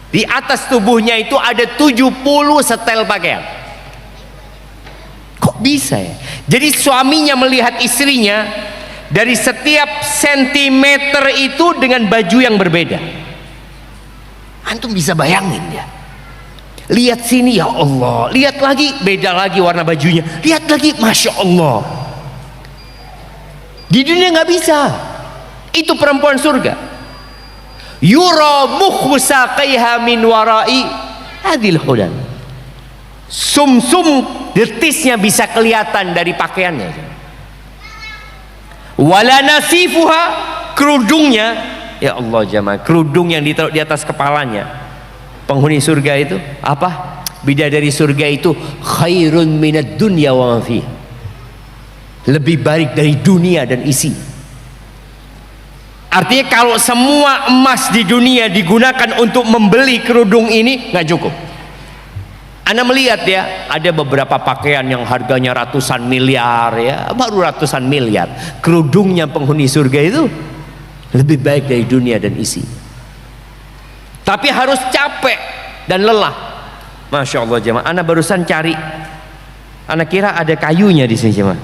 Di atas tubuhnya itu ada 70 setel pakaian. Kok bisa ya? Jadi suaminya melihat istrinya dari setiap sentimeter itu dengan baju yang berbeda. Antum bisa bayangin ya? Lihat sini, ya Allah. Lihat lagi, beda lagi warna bajunya. Lihat lagi, Masya Allah. Di dunia nggak bisa. Itu perempuan surga. Yura mukhu saqaiha min warai hadil hudan. Sumsum betisnya bisa kelihatan dari pakaiannya. Wala nasifuha, kerudungnya, ya Allah jamaah, kerudung yang ditaruh di atas kepalanya penghuni surga itu apa? bidadari surga itu khairun minad dunya wa ma fiha, lebih baik dari dunia dan isi. Artinya kalau semua emas di dunia digunakan untuk membeli kerudung ini nggak cukup. Anda melihat ya, ada beberapa pakaian yang harganya ratusan miliar ya, baru ratusan miliar. Kerudungnya penghuni surga itu lebih baik dari dunia dan isi. Tapi harus capek dan lelah. Masya Allah jemaah, Anda barusan cari, Anda kira ada kayunya di sini jemaah.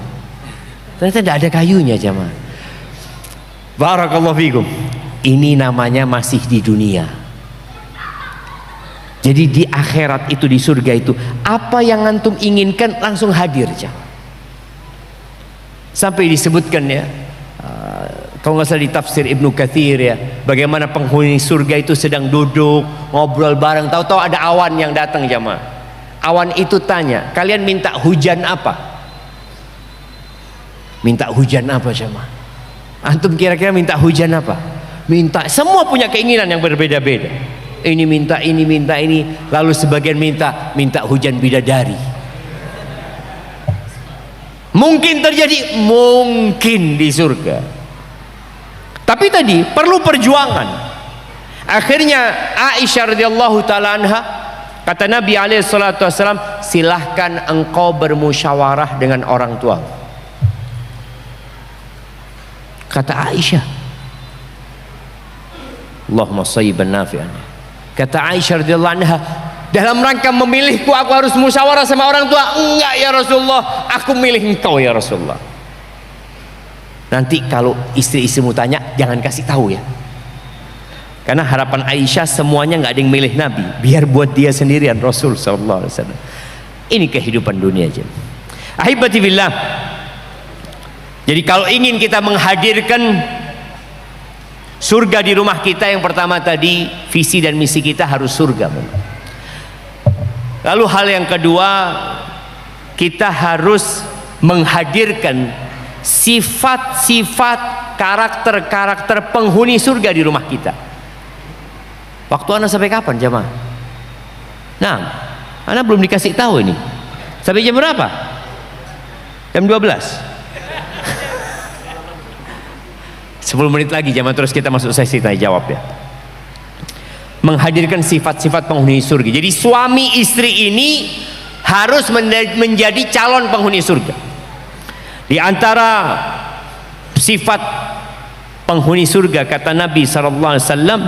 Ternyata tidak ada kayunya jemaah. Barakallahu fikum. Ini namanya masih di dunia. Jadi di akhirat itu, di surga itu, apa yang antum inginkan langsung hadir jemaah. Sampai disebutkan ya, kalau nggak salah di tafsir Ibnu Katsir ya, bagaimana penghuni surga itu sedang duduk ngobrol bareng, tahu-tahu ada awan yang datang jemaah. Awan itu tanya, kalian minta hujan apa? Minta hujan apa jemaah? Antum kira-kira minta hujan apa? Minta, semua punya keinginan yang berbeda-beda. Ini minta ini, lalu sebagian minta hujan bidadari. Mungkin terjadi, mungkin di surga. Tapi tadi perlu perjuangan. Akhirnya Aisyah radhiyallahu taala anha, kata Nabi alaihi salatu wasallam, silahkan engkau bermusyawarah dengan orang tua. Kata Aisyah, Allahumma shayyiban nafi'an. Kata Aisyah radhiyallahu anha, dalam rangka memilihku aku harus musyawarah sama orang tua? Enggak ya Rasulullah, aku milih engkau ya Rasulullah. Nanti kalau istri-istrimu tanya, jangan kasih tahu ya. Karena harapan Aisyah semuanya nggak ada yang milih Nabi, biar buat dia sendirian Rasul sallallahu alaihi wasallam. Ini kehidupan dunia aja. Ahibati billah. Jadi kalau ingin kita menghadirkan surga di rumah kita, yang pertama tadi visi dan misi kita harus surga. Lalu hal yang kedua, kita harus menghadirkan sifat-sifat, karakter-karakter penghuni surga di rumah kita. Waktu Anda sampai kapan jemaah? Nah, Anda belum dikasih tahu ini. Sampai jam berapa? Jam 12. 10 menit lagi jemaah, terus kita masuk sesi tanya jawab ya. Menghadirkan sifat-sifat penghuni surga. Jadi suami istri ini harus menjadi calon penghuni surga. Di antara sifat penghuni surga, kata Nabi SAW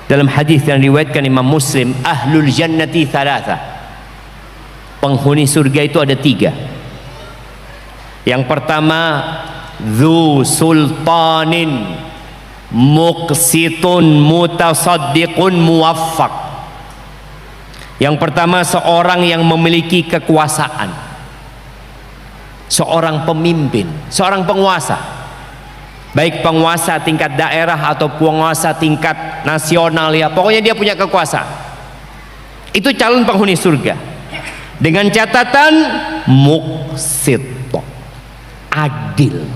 dalam hadis yang diriwayatkan Imam Muslim, ahlul jannati thalatha, penghuni surga itu ada 3. Yang pertama, dzu sultanin muqsitun mutasaddiqun muwaffaq. Yang pertama, seorang yang memiliki kekuasaan, seorang pemimpin, seorang penguasa, baik penguasa tingkat daerah atau penguasa tingkat nasional ya, pokoknya dia punya kekuasaan. Itu calon penghuni surga. Dengan catatan muqsit, adil.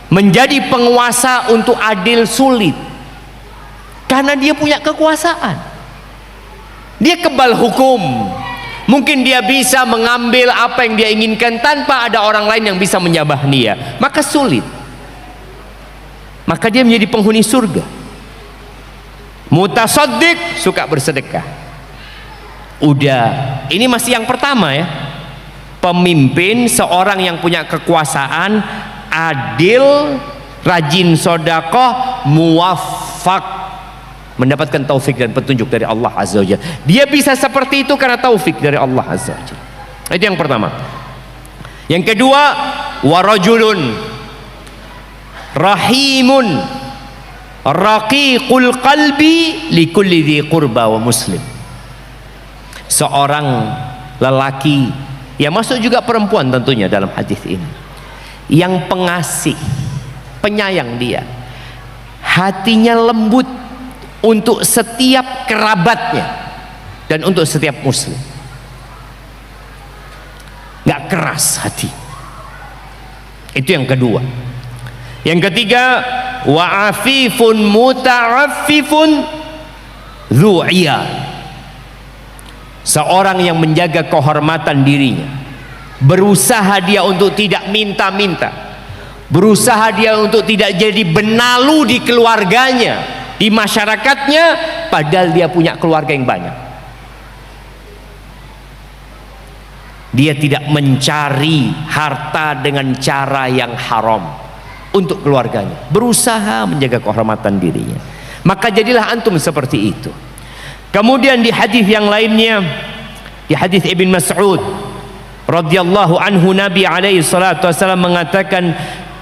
Menjadi penguasa untuk adil sulit, karena dia punya kekuasaan. Dia kebal hukum. Mungkin dia bisa mengambil apa yang dia inginkan tanpa ada orang lain yang bisa menyabah dia, maka sulit. Maka dia menjadi penghuni surga. Mutasaddiq, suka bersedekah. Udah, ini masih yang pertama ya. Pemimpin, seorang yang punya kekuasaan, adil, rajin sedekah, muwaffaq, mendapatkan taufik dan petunjuk dari Allah Azza wa Jalla. Dia bisa seperti itu karena taufik dari Allah Azza wa Jalla. Itu yang pertama. Yang kedua, warajulun rahimun raqiqul qalbi likulli dhi qurba wa muslim. Seorang lelaki, ya masuk juga perempuan tentunya dalam hadis ini, yang pengasih, penyayang, dia hatinya lembut untuk setiap kerabatnya dan untuk setiap muslim, nggak keras hati. Itu yang kedua. Yang ketiga, wa'afifun muta'affifun Dzu'iyad, seorang yang menjaga kehormatan dirinya, berusaha dia untuk tidak minta-minta, berusaha dia untuk tidak jadi benalu di keluarganya, di masyarakatnya, padahal dia punya keluarga yang banyak. Dia tidak mencari harta dengan cara yang haram untuk keluarganya, berusaha menjaga kehormatan dirinya. Maka jadilah antum seperti itu. Kemudian di hadis yang lainnya, di hadis Ibn Mas'ud radhiyallahu anhu, Nabi alaihi salatu wasallam mengatakan,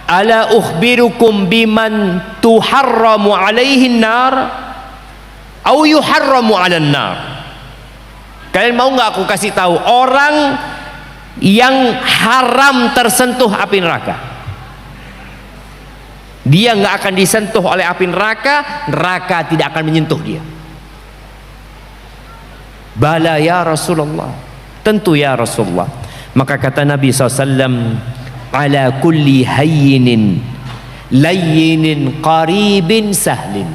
ala ukhbirukum biman tuharramu alaihi nar au yuharramu 'alan nar. Kalian mau nggak aku kasih tahu orang yang haram tersentuh api neraka? Dia nggak akan disentuh oleh api neraka, neraka tidak akan menyentuh dia. Bala ya Rasulullah, tentu ya Rasulullah. Maka kata Nabi SAW, ala kulli hayyinin layyinin qaribin sahlin.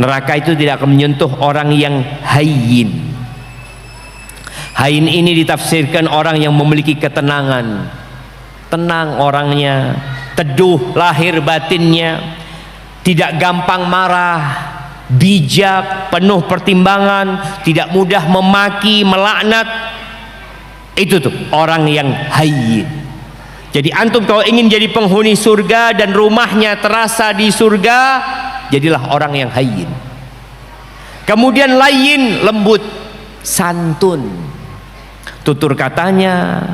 Neraka itu tidak akan menyentuh orang yang hayyin. Hayyin ini ditafsirkan orang yang memiliki ketenangan, tenang orangnya, teduh lahir batinnya, tidak gampang marah, bijak, penuh pertimbangan, tidak mudah memaki, melaknat. Itu tuh orang yang hayyin. Jadi antum kalau ingin jadi penghuni surga dan rumahnya terasa di surga, jadilah orang yang hayyin. Kemudian layyin, lembut, santun, tutur katanya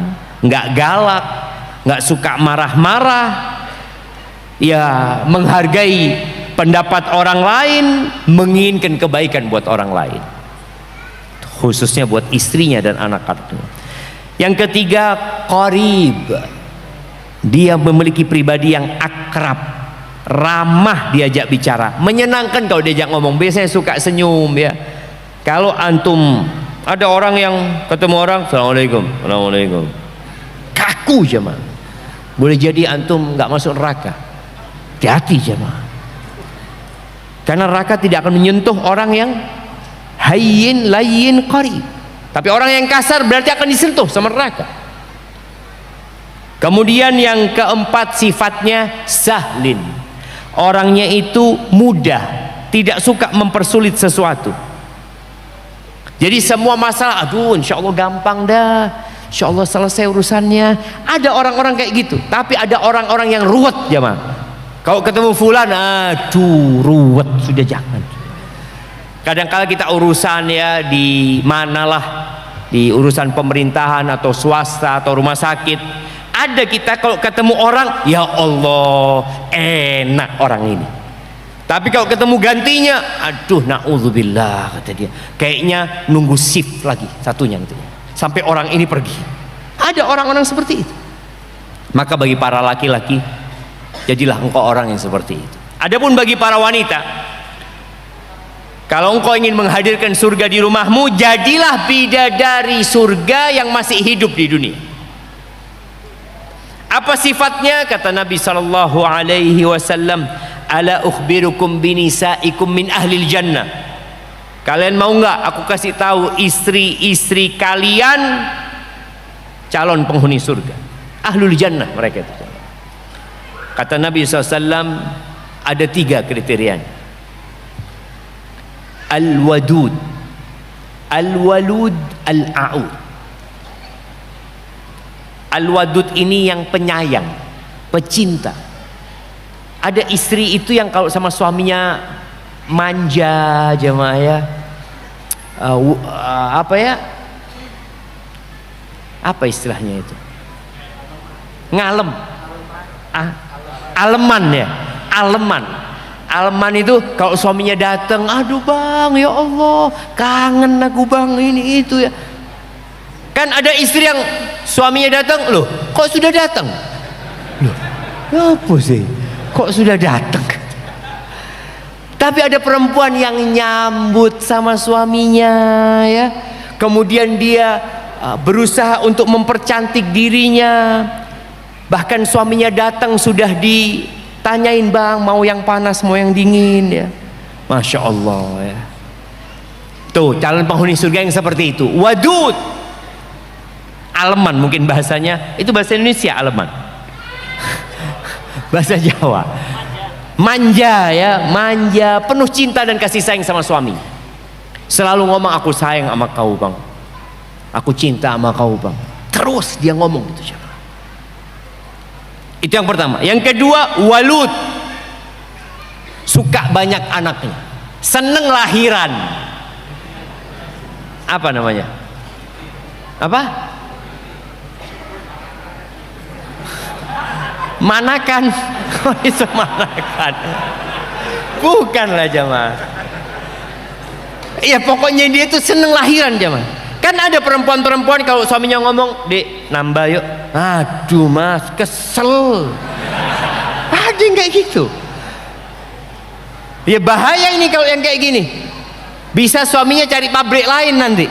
nggak galak, nggak suka marah-marah, ya menghargai pendapat orang lain, menginginkan kebaikan buat orang lain, khususnya buat istrinya dan anak-anaknya. Yang ketiga, qarib, dia memiliki pribadi yang akrab, ramah diajak bicara, menyenangkan kalau diajak ngomong. Biasanya suka senyum ya. Kalau antum ada orang yang ketemu orang, assalamualaikum, assalamualaikum, kaku jemaah, boleh jadi antum nggak masuk neraka. Hati-hati jemaah, karena neraka tidak akan menyentuh orang yang hayyin layyin qarib. Tapi orang yang kasar berarti akan disentuh sama neraka. Kemudian yang keempat, sifatnya sahlin, orangnya itu mudah, tidak suka mempersulit sesuatu. Jadi semua masalah, aduh insya Allah gampang dah, insya Allah selesai urusannya. Ada orang-orang kayak gitu. Tapi ada orang-orang yang ruwet jemaah. Kalau ketemu fulan, aduh ruwet, sudah jangan. Kadang-kala kita urusan ya di manalah, di urusan pemerintahan atau swasta atau rumah sakit, ada kita kalau ketemu orang, ya Allah enak orang ini. Tapi kalau ketemu gantinya, aduh na'udzubillah, kata dia, kayaknya nunggu shift lagi satunya gitu, sampai orang ini pergi. Ada orang-orang seperti itu. Maka bagi para laki-laki, jadilah engkau orang yang seperti itu. Adapun bagi para wanita, kalau engkau ingin menghadirkan surga di rumahmu, jadilah bidadari surga yang masih hidup di dunia. Apa sifatnya? Kata Nabi sallallahu alaihi wasallam, ala ukhbirukum binisaikum min ahlil jannah. Kalian mau nggak aku kasih tahu istri-istri kalian calon penghuni surga, ahlul jannah mereka itu. Kata Nabi SAW, ada 3 kriteria: al-wadud, al-walud, al-a'ud. Al-wadud ini yang penyayang, pecinta. Ada istri itu yang kalau sama suaminya manja jemaah ya, apa ya, apa istilahnya itu, ngalem, aleman ya, aleman itu kalau suaminya datang, aduh bang ya Allah kangen aku bang ini itu ya. Kan ada istri yang suaminya datang, loh kok sudah datang, loh apa sih kok sudah datang. Tapi ada perempuan yang nyambut sama suaminya ya, kemudian dia berusaha untuk mempercantik dirinya, bahkan suaminya datang sudah ditanyain, bang mau yang panas mau yang dingin ya, Masya Allah ya. Tuh calon penghuni surga yang seperti itu. Wadud, aleman mungkin bahasanya, itu bahasa Indonesia aleman. Bahasa Jawa. Manja ya, manja, penuh cinta dan kasih sayang sama suami. Selalu ngomong, aku sayang sama kau bang, aku cinta sama kau bang. Terus dia ngomong gitu. Itu yang pertama. Yang kedua, walud, suka banyak anaknya, seneng lahiran. Apa namanya? Apa? Manakan. Oh, itu manakan. Bukanlah jamaah. Ya pokoknya dia itu seneng lahiran jamaah. Kan ada perempuan-perempuan kalau suaminya ngomong, "Dek, nambah yuk." Aduh mas, kesel. Ada yang kayak gitu. Ya bahaya ini kalau yang kayak gini. Bisa suaminya cari pabrik lain nanti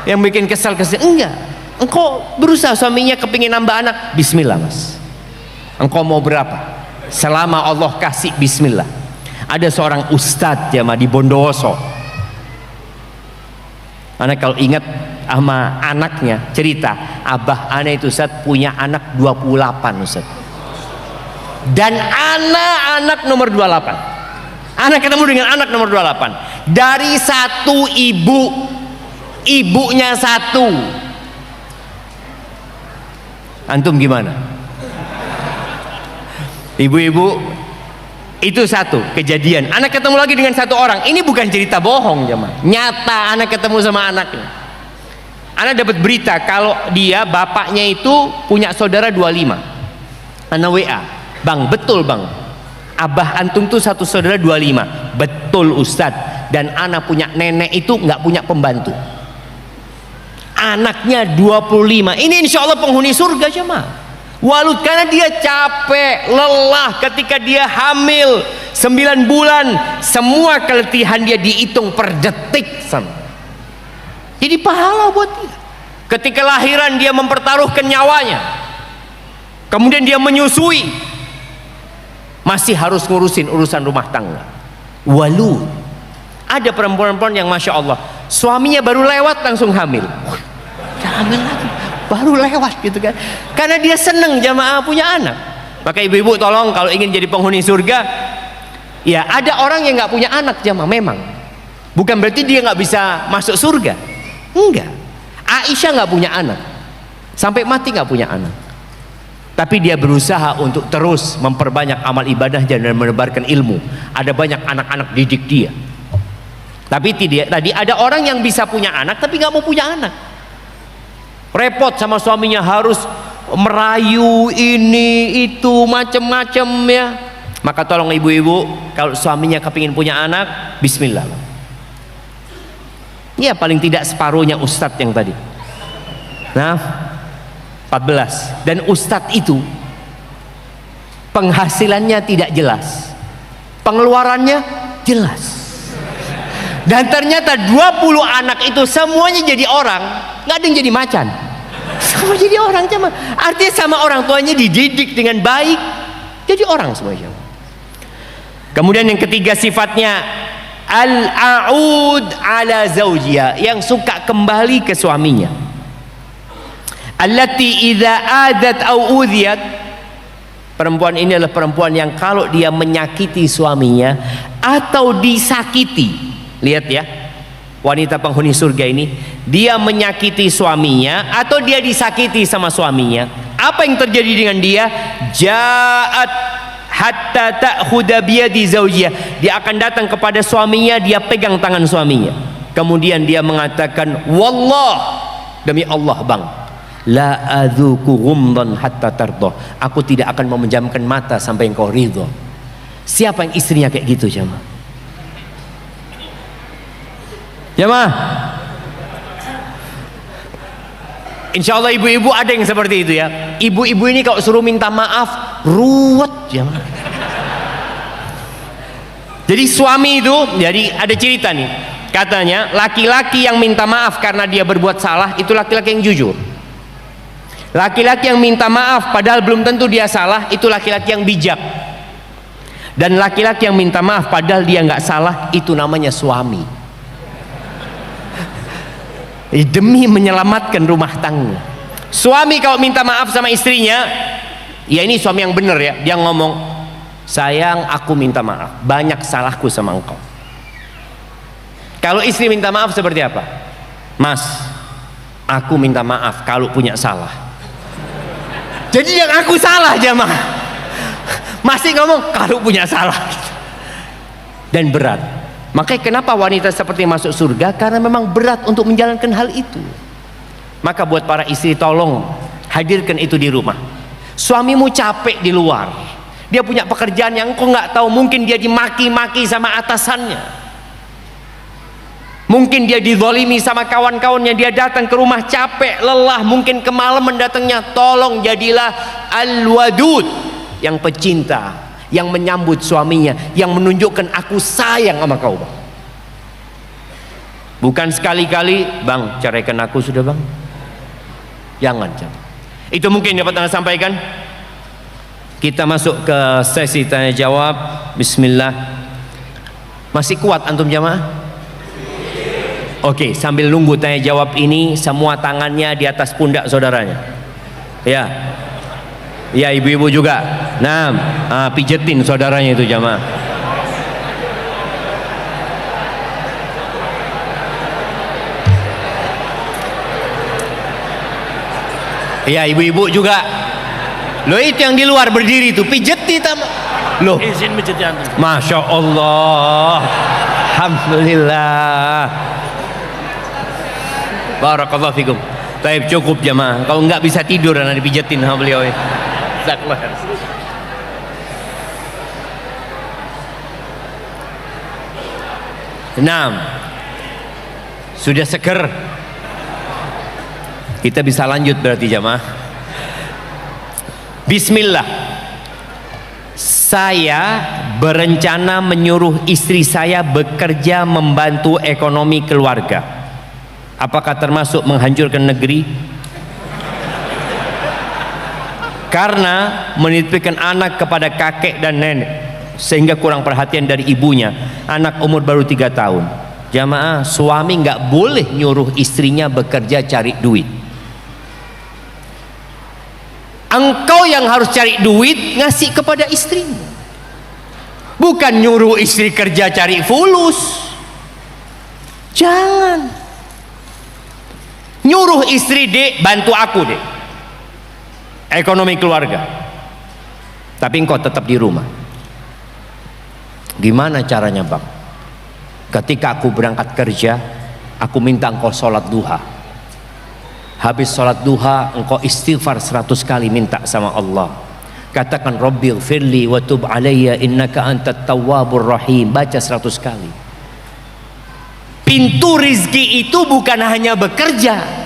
yang bikin kesel-kesel. Enggak, engkau berusaha, suaminya kepingin nambah anak, bismillah mas, engkau mau berapa, selama Allah kasih, bismillah. Ada seorang ustadz jamaah di Bondowoso, anak kalau ingat sama anaknya cerita, abah anak itu Ustaz punya anak 28 Ustaz, dan anak nomor 28. Anak ketemu dengan anak nomor 28 dari satu ibu, ibunya satu. Antum gimana? Ibu-ibu itu satu kejadian. Anak ketemu lagi dengan satu orang. Ini bukan cerita bohong jemaah, nyata anak ketemu sama anaknya. Anak dapat berita kalau dia bapaknya itu punya saudara 25. Anak WA, bang, betul bang, abah antum tuh satu saudara 25. Betul Ustadz. Dan anak punya nenek itu nggak punya pembantu. Anaknya 25. Ini insya Allah penghuni surga jemaah. Walud, karena dia capek, lelah ketika dia hamil 9 bulan, semua keletihan dia dihitung per detik sama. Jadi pahala buat dia. Ketika lahiran dia mempertaruhkan nyawanya. Kemudian dia menyusui, masih harus ngurusin urusan rumah tangga. Walud. Ada perempuan-perempuan yang masya Allah, suaminya baru lewat langsung hamil. Hamil lagi, baru lewat gitu kan, karena dia seneng jamaah punya anak. Maka ibu-ibu tolong kalau ingin jadi penghuni surga, ya ada orang yang nggak punya anak jamaah, memang bukan berarti dia nggak bisa masuk surga, enggak. Aisyah nggak punya anak, sampai mati nggak punya anak, tapi dia berusaha untuk terus memperbanyak amal ibadah dan menebarkan ilmu. Ada banyak anak-anak didik dia. Tapi tadi ada orang yang bisa punya anak tapi nggak mau punya anak, repot sama suaminya, harus merayu ini itu macem-macem ya. Maka tolong ibu-ibu kalau suaminya kepingin punya anak, bismillah ya, paling tidak separuhnya ustadz yang tadi. Nah 14. Dan ustadz itu penghasilannya tidak jelas, pengeluarannya jelas. Dan ternyata 20 anak itu semuanya jadi orang, nggak ada yang jadi macan. Semua jadi orang cuma. Artinya sama orang tuanya dididik dengan baik, jadi orang semuanya. Kemudian yang ketiga sifatnya al-a'ud ala zawjiha, yang suka kembali ke suaminya. Allati idza adat au udhiyat, perempuan ini adalah perempuan yang kalau dia menyakiti suaminya atau disakiti, lihat ya, wanita penghuni surga ini, dia menyakiti suaminya atau dia disakiti sama suaminya, apa yang terjadi dengan dia? Ja'at hatta ta'khuda biyadi zawjiyah, dia akan datang kepada suaminya, dia pegang tangan suaminya, kemudian dia mengatakan, wallah, demi Allah bang, la adzuku ghumdan hatta tardah, aku tidak akan memejamkan mata sampai engkau ridho. Siapa yang istrinya kayak gitu jemaah? Jemaah, insya Allah ibu-ibu ada yang seperti itu ya. Ibu-ibu ini kalau suruh minta maaf ruwet jemaah. Jadi suami itu, jadi ada cerita nih, katanya laki-laki yang minta maaf karena dia berbuat salah itu laki-laki yang jujur. Laki-laki yang minta maaf padahal belum tentu dia salah itu laki-laki yang bijak. Dan laki-laki yang minta maaf padahal dia nggak salah, itu namanya suami. Demi menyelamatkan rumah tangga. Suami kalau minta maaf sama istrinya, ya ini suami yang benar ya, dia ngomong, sayang aku minta maaf, banyak salahku sama engkau. Kalau istri minta maaf seperti apa? Mas, aku minta maaf kalau punya salah. Jadi yang aku salah jamaah, masih ngomong kalau punya salah. Dan berat. Makanya kenapa wanita seperti masuk surga? Karena memang berat untuk menjalankan hal itu. Maka buat para istri, tolong hadirkan itu di rumah. Suamimu capek di luar, dia punya pekerjaan yang engkau nggak tahu, mungkin dia dimaki-maki sama atasannya, mungkin dia dizalimi sama kawan-kawannya, dia datang ke rumah capek, lelah, mungkin kemalaman datangnya. Tolong jadilah al-wadud, yang pecinta, yang menyambut suaminya, yang menunjukkan aku sayang sama kau bang. Bukan sekali-kali, bang ceraikan aku sudah bang. Jangan. Itu mungkin dapat anda sampaikan. Kita masuk ke sesi tanya jawab. Bismillah. Masih kuat antum jamaah? Oke, sambil nunggu tanya jawab ini, semua tangannya di atas pundak saudaranya. Ya. Ya, ibu-ibu juga. Nah, pijetin saudaranya itu jamaah. Ya, ibu-ibu juga. Loh, itu yang di luar berdiri itu pijeti loh. Izin pijeti antum. Masya Allah. Alhamdulillah. Barakallahu fikum. Baik, cukup jamaah. Kalau enggak bisa tidur nanti dipijetin sama beliau. Enam. Sudah seger. Kita bisa lanjut berarti jamaah. Bismillah. Saya berencana menyuruh istri saya bekerja membantu ekonomi keluarga. Apakah termasuk menghancurkan negeri? Karena menitipkan anak kepada kakek dan nenek sehingga kurang perhatian dari ibunya. Anak umur baru 3 tahun. Jamaah, suami nggak boleh nyuruh istrinya bekerja cari duit. Engkau yang harus cari duit, ngasih kepada istrimu. Bukan nyuruh istri kerja cari fulus. Jangan. Nyuruh istri, dek bantu aku dek ekonomi keluarga, tapi engkau tetap di rumah. Gimana caranya bang? Ketika aku berangkat kerja, aku minta engkau sholat duha. Habis sholat duha, engkau istighfar 100 kali, minta sama Allah. Katakan Rabbighfirli wa tub alayya innaka antat tawwabur rahim. Baca 100 kali. Pintu rizki itu bukan hanya bekerja.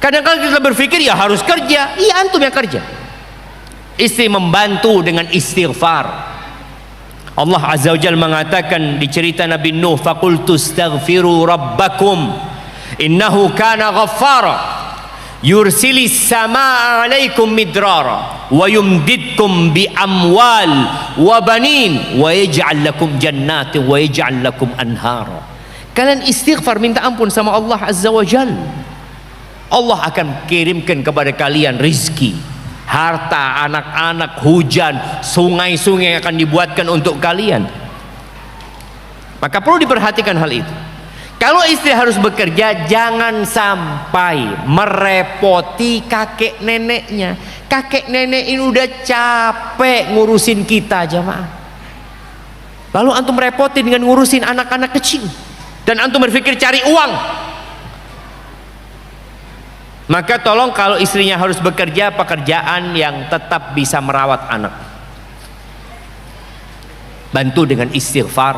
Kadang-kadang kita berpikir ya harus kerja. Iya, antum yang kerja. Istri membantu dengan istighfar. Allah Azza wa Jalla mengatakan di cerita Nabi Nuh, faqultu astaghfiru rabbakum innahu kana ghaffara yursilis samaa alaikum midrara wa yumdidkum bi amwal wa banin wa yaj'al lakum jannatin wa yaj'al lakum anhara. Kalian istighfar, minta ampun sama Allah Azza wa Jalla, Allah akan kirimkan kepada kalian rizki, harta, anak-anak, hujan, sungai-sungai yang akan dibuatkan untuk kalian. Maka perlu diperhatikan hal itu. Kalau istri harus bekerja, jangan sampai merepoti kakek neneknya. Kakek nenek ini udah capek ngurusin kita jamaah. Lalu antum merepotin dengan ngurusin anak-anak kecil, dan antum berpikir cari uang. Maka tolong kalau istrinya harus bekerja, pekerjaan yang tetap bisa merawat anak. Bantu dengan istighfar,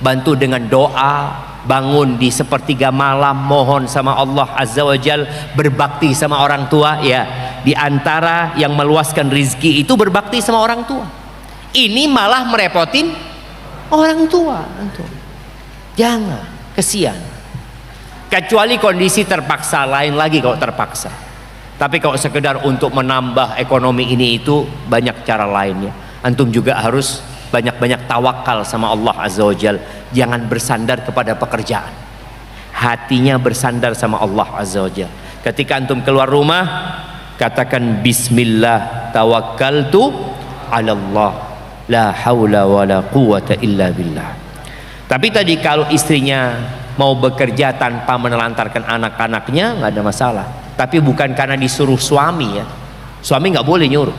bantu dengan doa. Bangun di sepertiga malam, mohon sama Allah Azza wa Jal, berbakti sama orang tua. Ya, di antara yang meluaskan rizki itu berbakti sama orang tua. Ini malah merepotin orang tua. Jangan, kesian. Kecuali kondisi terpaksa, lain lagi kalau terpaksa. Tapi kalau sekedar untuk menambah ekonomi ini itu, banyak cara lainnya. Antum juga harus banyak-banyak tawakal sama Allah Azza wa Jal. Jangan bersandar kepada pekerjaan, hatinya bersandar sama Allah Azza wa Jal. Ketika antum keluar rumah, katakan bismillah tawakkaltu ala Allah la haula wala quwata illa billah. Tapi tadi kalau istrinya mau bekerja tanpa menelantarkan anak-anaknya, nggak ada masalah. Tapi bukan karena disuruh suami ya. Suami nggak boleh nyuruh,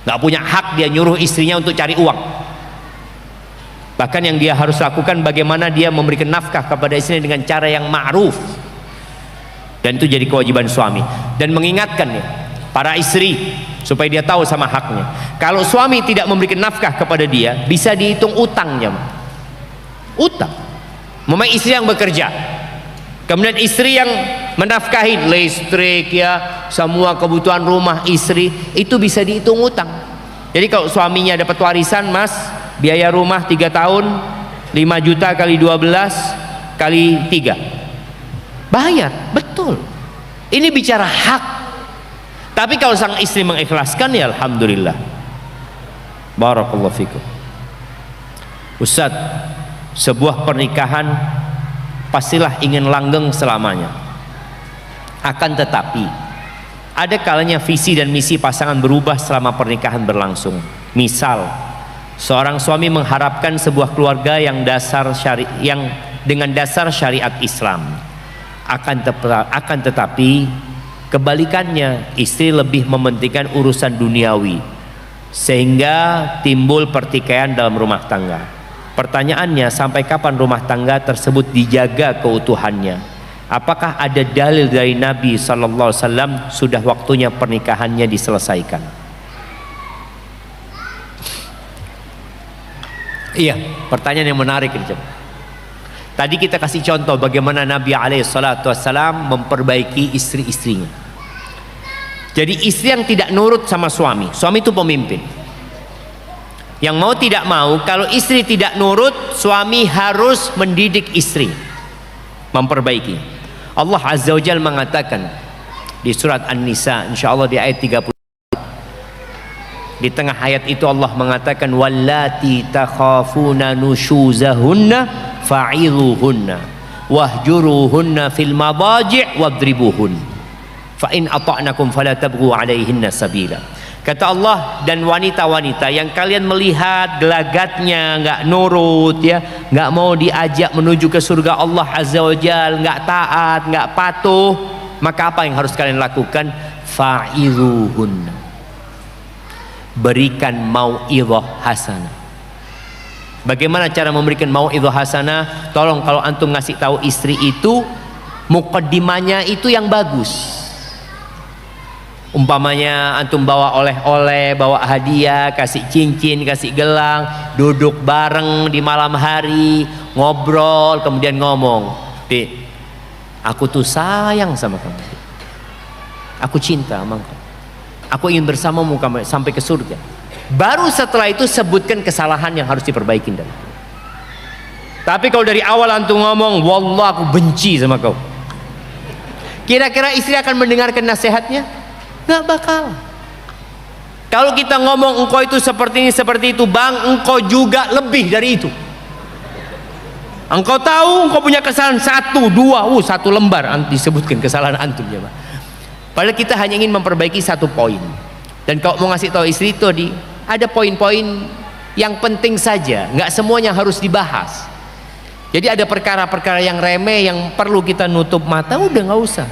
nggak punya hak dia nyuruh istrinya untuk cari uang. Bahkan yang dia harus lakukan bagaimana dia memberikan nafkah kepada istrinya dengan cara yang ma'ruf, dan itu jadi kewajiban suami. Dan mengingatkan ya para istri supaya dia tahu sama haknya. Kalau suami tidak memberikan nafkah kepada dia, bisa dihitung utangnya. Utang. Memang istri yang bekerja, kemudian istri yang menafkahi listrik ya, semua kebutuhan rumah istri, itu bisa dihitung utang. Jadi kalau suaminya dapat warisan, mas, biaya rumah 3 tahun 5 juta kali 12 kali 3, bayar, betul. Ini bicara hak. Tapi kalau sang istri mengikhlaskan, ya alhamdulillah. Barakallahu fikum. Ustaz, sebuah pernikahan pastilah ingin langgeng selamanya. Akan tetapi ada kalanya visi dan misi pasangan berubah selama pernikahan berlangsung. Misal, seorang suami mengharapkan sebuah keluarga yang dengan dasar syariat Islam. Akan tetapi kebalikannya, istri lebih mementingkan urusan duniawi, sehingga timbul pertikaian dalam rumah tangga. Pertanyaannya, sampai kapan rumah tangga tersebut dijaga keutuhannya? Apakah ada dalil dari Nabi Sallallahu Alaihi Wasallam sudah waktunya pernikahannya diselesaikan? Iya, pertanyaan yang menarik ini. Tadi kita kasih contoh bagaimana Nabi Alaihissalam memperbaiki istri-istrinya. Jadi istri yang tidak nurut sama suami, suami itu pemimpin. Yang mau tidak mau, kalau istri tidak nurut, suami harus mendidik istri, memperbaiki. Allah Azza wa Jalla mengatakan di surat An-Nisa, insyaallah di ayat 30. Di tengah ayat itu Allah mengatakan, wallati takhafuna nushuzahunna fa'idhuhunna wahjuruhunna fil madaji' wadribuhun fa in ata'nakum fala tabghu 'alaihinna sabila. Kata Allah, dan wanita-wanita yang kalian melihat gelagatnya nggak nurut ya, nggak mau diajak menuju ke surga Allah Azza wa Jalla, nggak taat, nggak patuh, maka apa yang harus kalian lakukan? Fa'idhuhunna, berikan mau'idhah hasanah. Bagaimana cara memberikan mau'idhah hasanah? Tolong kalau antum ngasih tahu istri itu, mukaddimahnya itu yang bagus. Umpamanya antum bawa oleh-oleh, bawa hadiah, kasih cincin, kasih gelang, duduk bareng di malam hari, ngobrol, kemudian ngomong, "Dek, aku tuh sayang sama kamu. Aku cinta sama kamu. Aku ingin bersamamu sampai ke surga." Baru setelah itu sebutkan kesalahan yang harus diperbaiki. Tapi kalau dari awal antum ngomong, "Wallah aku benci sama kau," kira-kira istri akan mendengarkan nasihatnya? Nggak bakal. Kalau kita ngomong engkau itu seperti ini seperti itu, bang, engkau juga lebih dari itu. Engkau tahu engkau punya kesalahan 1, 2, 1 lembar disebutkan kesalahan antum ya, Pak. Padahal kita hanya ingin memperbaiki 1 poin. Dan kalau mau ngasih tahu istri itu ada poin-poin yang penting saja, nggak semuanya harus dibahas. Jadi ada perkara-perkara yang remeh yang perlu kita nutup mata, udah nggak usah.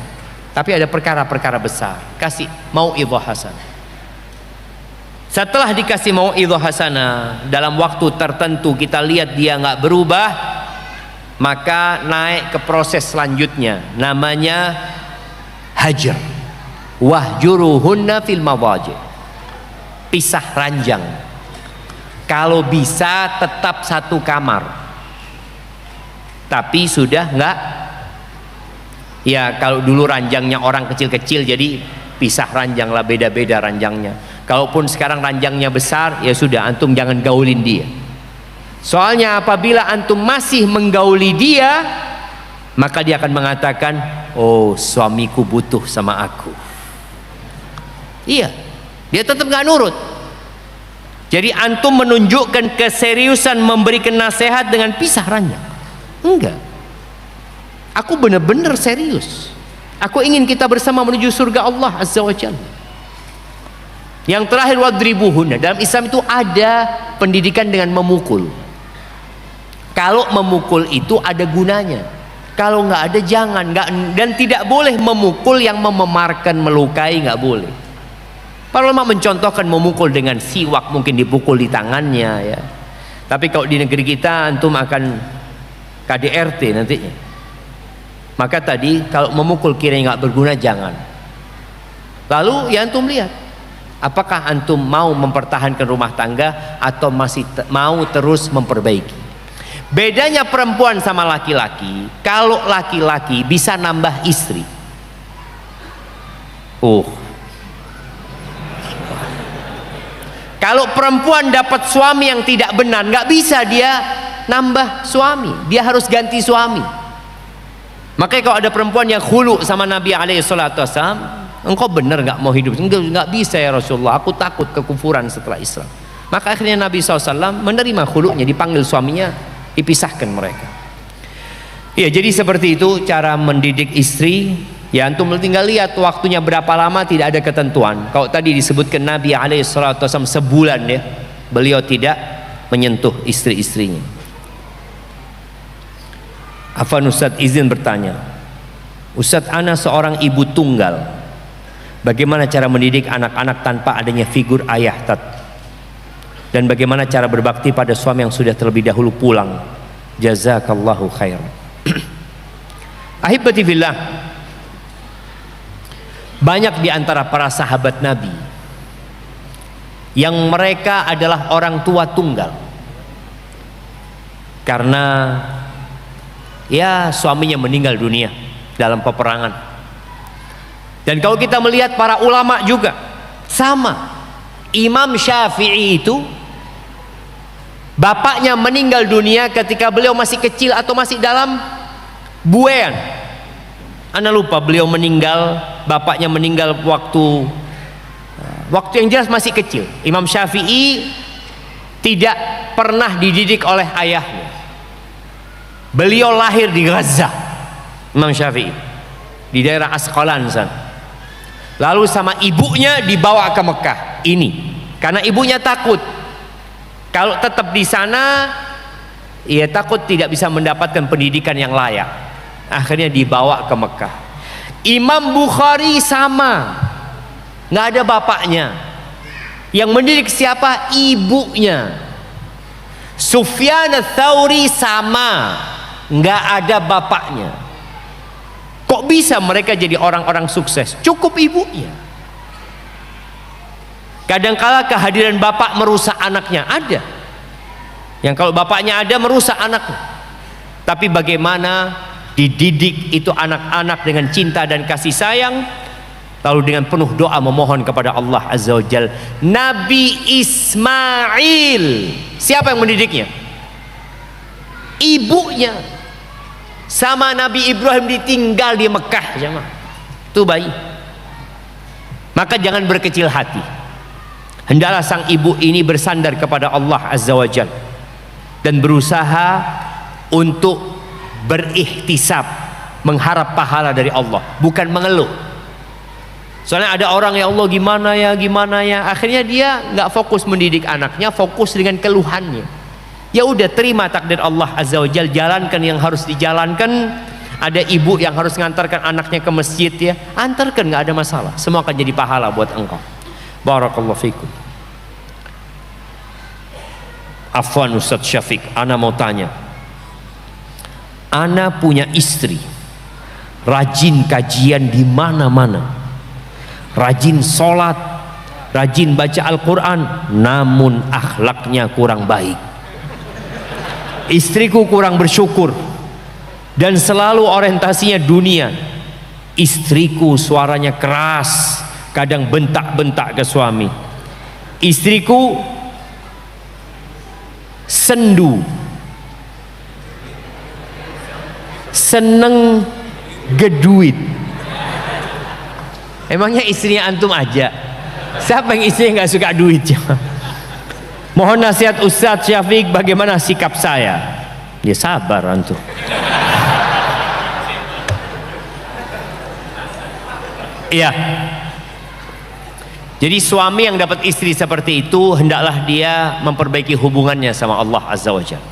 Tapi ada perkara-perkara besar, kasih mau'idhah hasanah. Setelah dikasih mau'idhah hasanah, dalam waktu tertentu kita lihat dia nggak berubah, maka naik ke proses selanjutnya, namanya hajar. Wahjuruhunna fil madaji', pisah ranjang. Kalau bisa tetap 1 kamar, tapi sudah nggak. Ya kalau dulu ranjangnya orang kecil-kecil, jadi pisah ranjang lah, beda-beda ranjangnya. Kalaupun sekarang ranjangnya besar, ya sudah, antum jangan gaulin dia. Soalnya apabila antum masih menggauli dia, maka dia akan mengatakan, oh suamiku butuh sama aku. Iya, dia tetap nggak nurut. Jadi antum menunjukkan keseriusan memberikan nasihat dengan pisah ranjang? Enggak. Aku benar-benar serius. Aku ingin kita bersama menuju surga Allah Azza wa Jalla. Yang terakhir, wadribuhunna. Dalam Islam itu ada pendidikan dengan memukul. Kalau memukul itu ada gunanya. Kalau nggak ada jangan. Dan tidak boleh memukul yang memamarkan, melukai, nggak boleh. Para ulama mencontohkan memukul dengan siwak, mungkin dipukul di tangannya ya. Tapi kalau di negeri kita antum akan KDRT nantinya. Maka tadi kalau memukul kiranya nggak berguna, jangan. Lalu ya antum lihat, apakah antum mau mempertahankan rumah tangga atau masih mau terus memperbaiki. Bedanya perempuan sama laki-laki, kalau laki-laki bisa nambah istri. Kalau perempuan dapat suami yang tidak benar, nggak bisa dia nambah suami, dia harus ganti suami. Makanya kalau ada perempuan yang khulu sama Nabi SAW, engkau benar nggak mau hidup? Nggak bisa ya Rasulullah, aku takut kekufuran setelah Islam. Maka akhirnya Nabi SAW menerima khulunya, dipanggil suaminya, dipisahkan mereka. Ya, jadi seperti itu cara mendidik istri. Ya antum tinggal lihat waktunya berapa lama, tidak ada ketentuan. Kalau tadi disebutkan Nabi SAW sebulan ya, beliau tidak menyentuh istri-istrinya. Afan Ustadz izin bertanya, Ustadz ana seorang ibu tunggal, bagaimana cara mendidik anak-anak tanpa adanya figur ayah dan bagaimana cara berbakti pada suami yang sudah terlebih dahulu pulang? Jazakallahu khairan. Ahibati fillah, banyak di antara para sahabat Nabi yang mereka adalah orang tua tunggal karena ya suaminya meninggal dunia dalam peperangan. Dan kalau kita melihat para ulama juga sama. Imam Syafi'i itu bapaknya meninggal dunia ketika beliau masih kecil atau masih dalam buayan. Ana lupa, beliau meninggal, bapaknya meninggal waktu yang jelas masih kecil. Imam Syafi'i tidak pernah dididik oleh ayahnya. Beliau lahir di Gaza, Imam Syafi'i, di daerah Asqalan sana. Lalu sama ibunya dibawa ke Mekah. Ini karena ibunya takut kalau tetap di sana, ia takut tidak bisa mendapatkan pendidikan yang layak. Akhirnya dibawa ke Mekah. Imam Bukhari sama, nggak ada bapaknya. Yang mendidik siapa? Ibunya. Sufyan Ats-Tsauri sama, nggak ada bapaknya. Kok bisa mereka jadi orang-orang sukses? Cukup ibunya. Kadangkala kehadiran bapak merusak anaknya, ada. Yang kalau bapaknya ada merusak anaknya. Tapi bagaimana dididik itu anak-anak dengan cinta dan kasih sayang, lalu dengan penuh doa memohon kepada Allah Azza wa Jalla. Nabi Ismail, siapa yang mendidiknya? Ibunya. Sama Nabi Ibrahim ditinggal di Mekah, jemaah. Itu bayi. Maka jangan berkecil hati. Hendaklah sang ibu ini bersandar kepada Allah Azza wa Jalla dan berusaha untuk berikhtisab, mengharap pahala dari Allah, bukan mengeluh. Soalnya ada orang, ya Allah gimana ya, akhirnya dia nggak fokus mendidik anaknya, fokus dengan keluhannya. Ya udah, terima takdir Allah Azza wa Jalla, jalankan yang harus dijalankan. Ada ibu yang harus ngantarkan anaknya ke masjid, ya antarkan, nggak ada masalah, semua akan jadi pahala buat engkau. Barakallahu fikum. Afwan Ustadz Syafiq, ana mau tanya, ana punya istri rajin kajian di mana-mana, rajin sholat, rajin baca Al-Quran, namun akhlaknya kurang baik. Istriku kurang bersyukur dan selalu orientasinya dunia. Istriku suaranya keras, kadang bentak-bentak ke suami. Istriku sendu, seneng geduit. Emangnya istrinya antum aja? Siapa yang istrinya nggak suka duit? Mohon nasihat Ustadz Syafiq, bagaimana sikap saya? Ya sabar antum. Iya. Jadi suami yang dapat istri seperti itu, hendaklah dia memperbaiki hubungannya sama Allah Azza wa Jalla.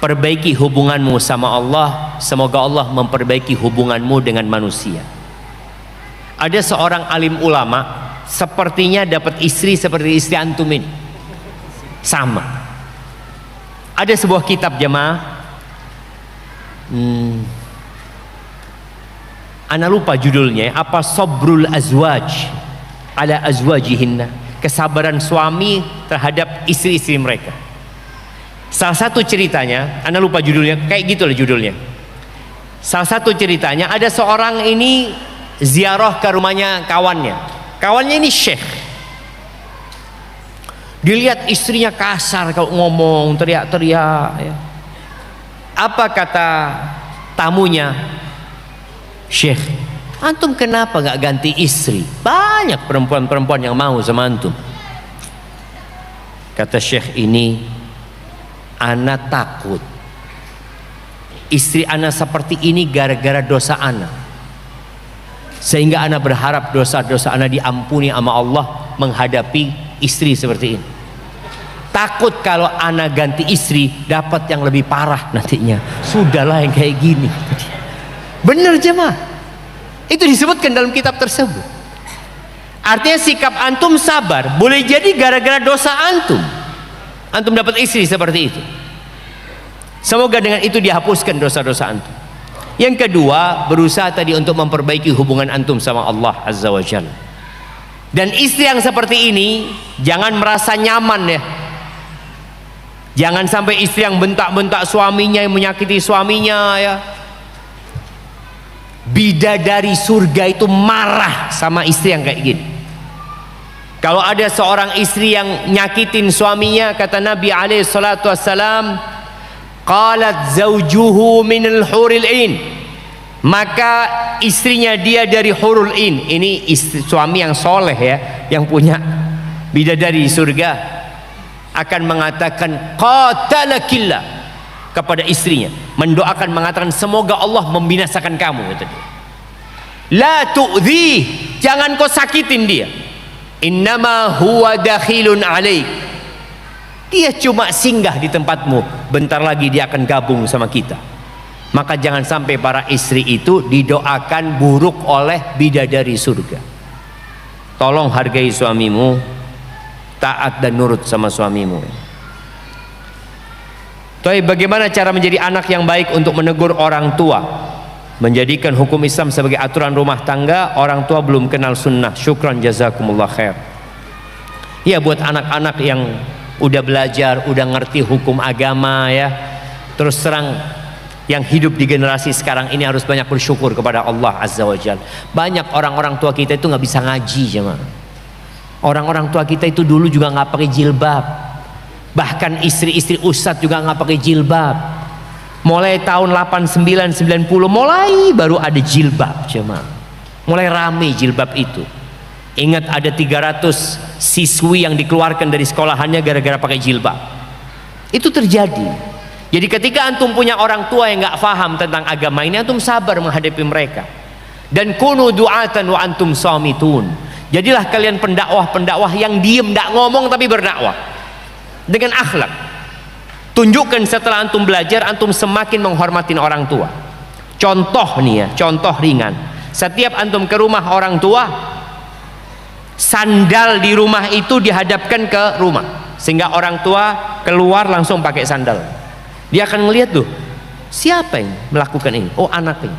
Perbaiki hubunganmu sama Allah, semoga Allah memperbaiki hubunganmu dengan manusia. Ada seorang alim ulama, sepertinya dapat istri seperti istri antum ini. Sama. Ada sebuah kitab jemaah, ana lupa judulnya, apa Sabrul Azwaj ala azwajihinna, kesabaran suami terhadap istri-istri mereka. Salah satu ceritanya, ana lupa judulnya, kayak gitu lah judulnya. Salah satu ceritanya, ada seorang ini ziarah ke rumahnya kawannya. Kawannya ini syekh. Dilihat istrinya kasar kalau ngomong, teriak-teriak ya. Apa kata tamunya? Syekh, antum kenapa gak ganti istri? Banyak perempuan-perempuan yang mau sama antum. Kata syekh ini, ana takut istri ana seperti ini gara-gara dosa ana, sehingga ana berharap dosa-dosa ana diampuni sama Allah menghadapi istri seperti ini. Takut kalau ana ganti istri dapat yang lebih parah nantinya. Sudahlah yang kayak gini. Benar jemaah, itu disebutkan dalam kitab tersebut. Artinya sikap antum sabar, boleh jadi gara-gara dosa antum dapat istri seperti itu. Semoga dengan itu dihapuskan dosa-dosa antum. Yang kedua, berusaha tadi untuk memperbaiki hubungan antum sama Allah Azza wa Jalla. Dan istri yang seperti ini jangan merasa nyaman ya. Jangan sampai istri yang bentak-bentak suaminya, yang menyakiti suaminya ya. Bidadari surga itu marah sama istri yang kayak gini. Kalau ada seorang istri yang nyakitin suaminya, kata Nabi alaihi salatu wassalam, qalat zaujuhu minal huril in, maka istrinya dia dari hurul in. Ini istri, suami yang soleh ya, yang punya bidadari surga, akan mengatakan qatalakillah kepada istrinya, mendoakan, mengatakan semoga Allah membinasakan kamu, kata dia. La tu'dhi, jangan kau sakitin dia. Innama huwa dakhilun alaik, dia cuma singgah di tempatmu, bentar lagi dia akan gabung sama kita. Maka jangan sampai para istri itu didoakan buruk oleh bidadari surga. Tolong hargai suamimu, taat dan nurut sama suamimu. Tapi bagaimana cara menjadi anak yang baik untuk menegur orang tua? Menjadikan hukum Islam sebagai aturan rumah tangga, orang tua belum kenal sunnah. Syukran jazakumullah khair. Ya, buat anak-anak yang udah belajar, udah ngerti hukum agama ya, terus terang yang hidup di generasi sekarang ini harus banyak bersyukur kepada Allah Azza wa Jalla. Banyak orang-orang tua kita itu nggak bisa ngaji jemaah. Orang-orang tua kita itu dulu juga nggak pakai jilbab. Bahkan istri-istri ustadz juga nggak pakai jilbab. Mulai tahun 89 90 mulai baru ada jilbab jemaah. Mulai rame jilbab itu. Ingat ada 300 siswi yang dikeluarkan dari sekolahannya gara-gara pakai jilbab. Itu terjadi. Jadi ketika antum punya orang tua yang nggak paham tentang agama ini, antum sabar menghadapi mereka. Dan kunu du'atan wa antum shamitun. Jadilah kalian pendakwah-pendakwah yang diem, nggak ngomong tapi berdakwah dengan akhlak. Tunjukkan setelah antum belajar, antum semakin menghormatin orang tua. Contoh nih ya, contoh ringan. Setiap antum ke rumah orang tua, sandal di rumah itu dihadapkan ke rumah, sehingga orang tua keluar langsung pakai sandal. Dia akan ngelihat tuh, siapa yang melakukan ini? Oh, anaknya.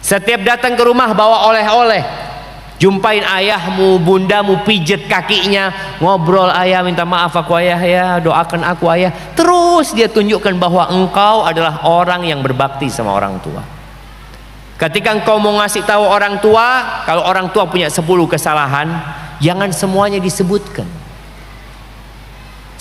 Setiap datang ke rumah bawa oleh-oleh, jumpain ayahmu, bundamu, pijet kakinya, ngobrol, ayah minta maaf aku ayah ya, doakan aku ayah. Terus dia tunjukkan bahwa engkau adalah orang yang berbakti sama orang tua. Ketika engkau mau ngasih tahu orang tua, kalau orang tua punya 10 kesalahan, jangan semuanya disebutkan.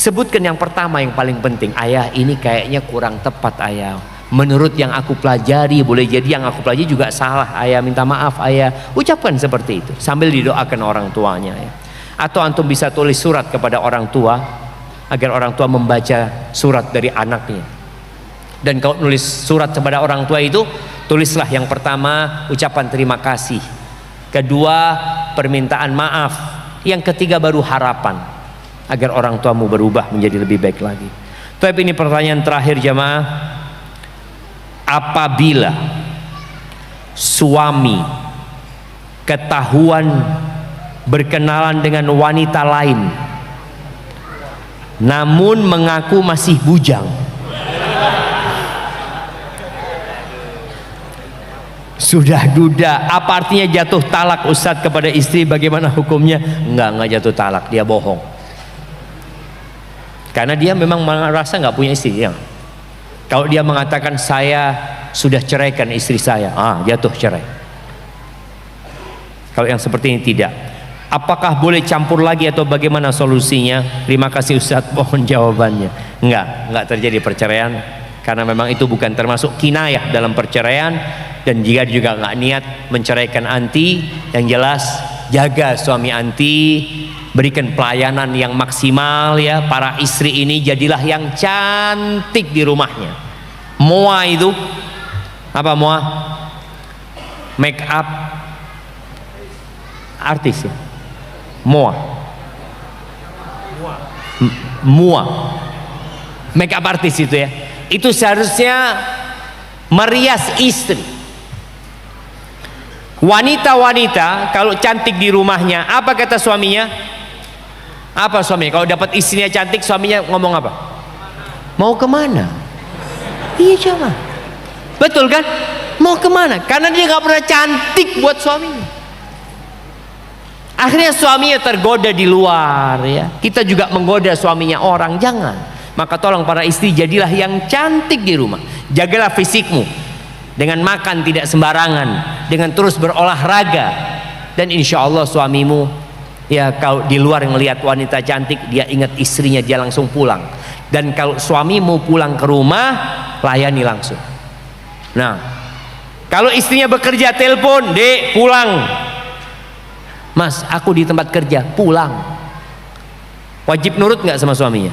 Sebutkan yang pertama yang paling penting. Ayah, ini kayaknya kurang tepat ayah. Menurut yang aku pelajari, boleh jadi yang aku pelajari juga salah ayah, minta maaf ayah. Ucapkan seperti itu sambil didoakan orang tuanya ya. Atau antum bisa tulis surat kepada orang tua agar orang tua membaca surat dari anaknya. Dan kalau nulis surat kepada orang tua itu, tulislah yang pertama ucapan terima kasih, kedua permintaan maaf, yang ketiga baru harapan agar orang tuamu berubah menjadi lebih baik lagi. Tapi ini pertanyaan terakhir jamaah, apabila suami ketahuan berkenalan dengan wanita lain namun mengaku masih bujang, sudah duda, apa artinya jatuh talak Ustadz kepada istri? Bagaimana hukumnya? Enggak jatuh talak, dia bohong. Karena dia memang merasa nggak punya istri ya. Kalau dia mengatakan saya sudah ceraikan istri saya, jatuh cerai. Kalau yang seperti ini tidak. Apakah boleh campur lagi atau bagaimana solusinya? Terima kasih Ustadz, mohon jawabannya. Enggak terjadi perceraian, karena memang itu bukan termasuk kinayah dalam perceraian. Dan jika juga nggak niat menceraikan anti, yang jelas jaga suami anti, berikan pelayanan yang maksimal ya. Para istri ini jadilah yang cantik di rumahnya. Moa itu apa? Moa make up artis ya. Moa make up artis itu ya. Itu seharusnya merias istri. Wanita-wanita kalau cantik di rumahnya, apa kata suaminya? Apa suaminya? Kalau dapat istrinya cantik, suaminya ngomong apa? Mau kemana? Iya coba. Betul kan? Mau kemana? Karena dia gak pernah cantik buat suaminya. Akhirnya suaminya tergoda di luar ya. Kita juga menggoda suaminya orang, jangan. Maka tolong para istri, jadilah yang cantik di rumah. Jagalah fisikmu dengan makan tidak sembarangan, dengan terus berolahraga, dan insya Allah suamimu ya, kalau di luar melihat wanita cantik, dia ingat istrinya, dia langsung pulang. Dan kalau suamimu pulang ke rumah, layani langsung. Nah, kalau istrinya bekerja, telepon, Dek pulang, Mas aku di tempat kerja, pulang. Wajib nurut nggak sama suaminya?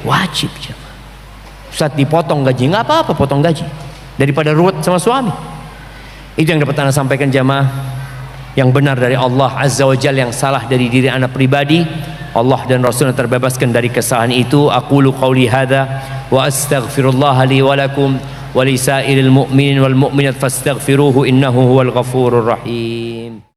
Wajib. Saat dipotong gaji, nggak apa-apa potong gaji, daripada ruwet sama suami. Itu yang dapat anda sampaikan jamaah. Yang benar dari Allah Azza wa Jalla, yang salah dari diri anda pribadi. Allah dan Rasulnya terbebaskan dari kesalahan itu. Aqulu qawli hadza wa astaghfirullah li wa lakum wa lisairil mu'minin wal mu'minat fastaghfiruhu innahu huwal ghafurur rahim.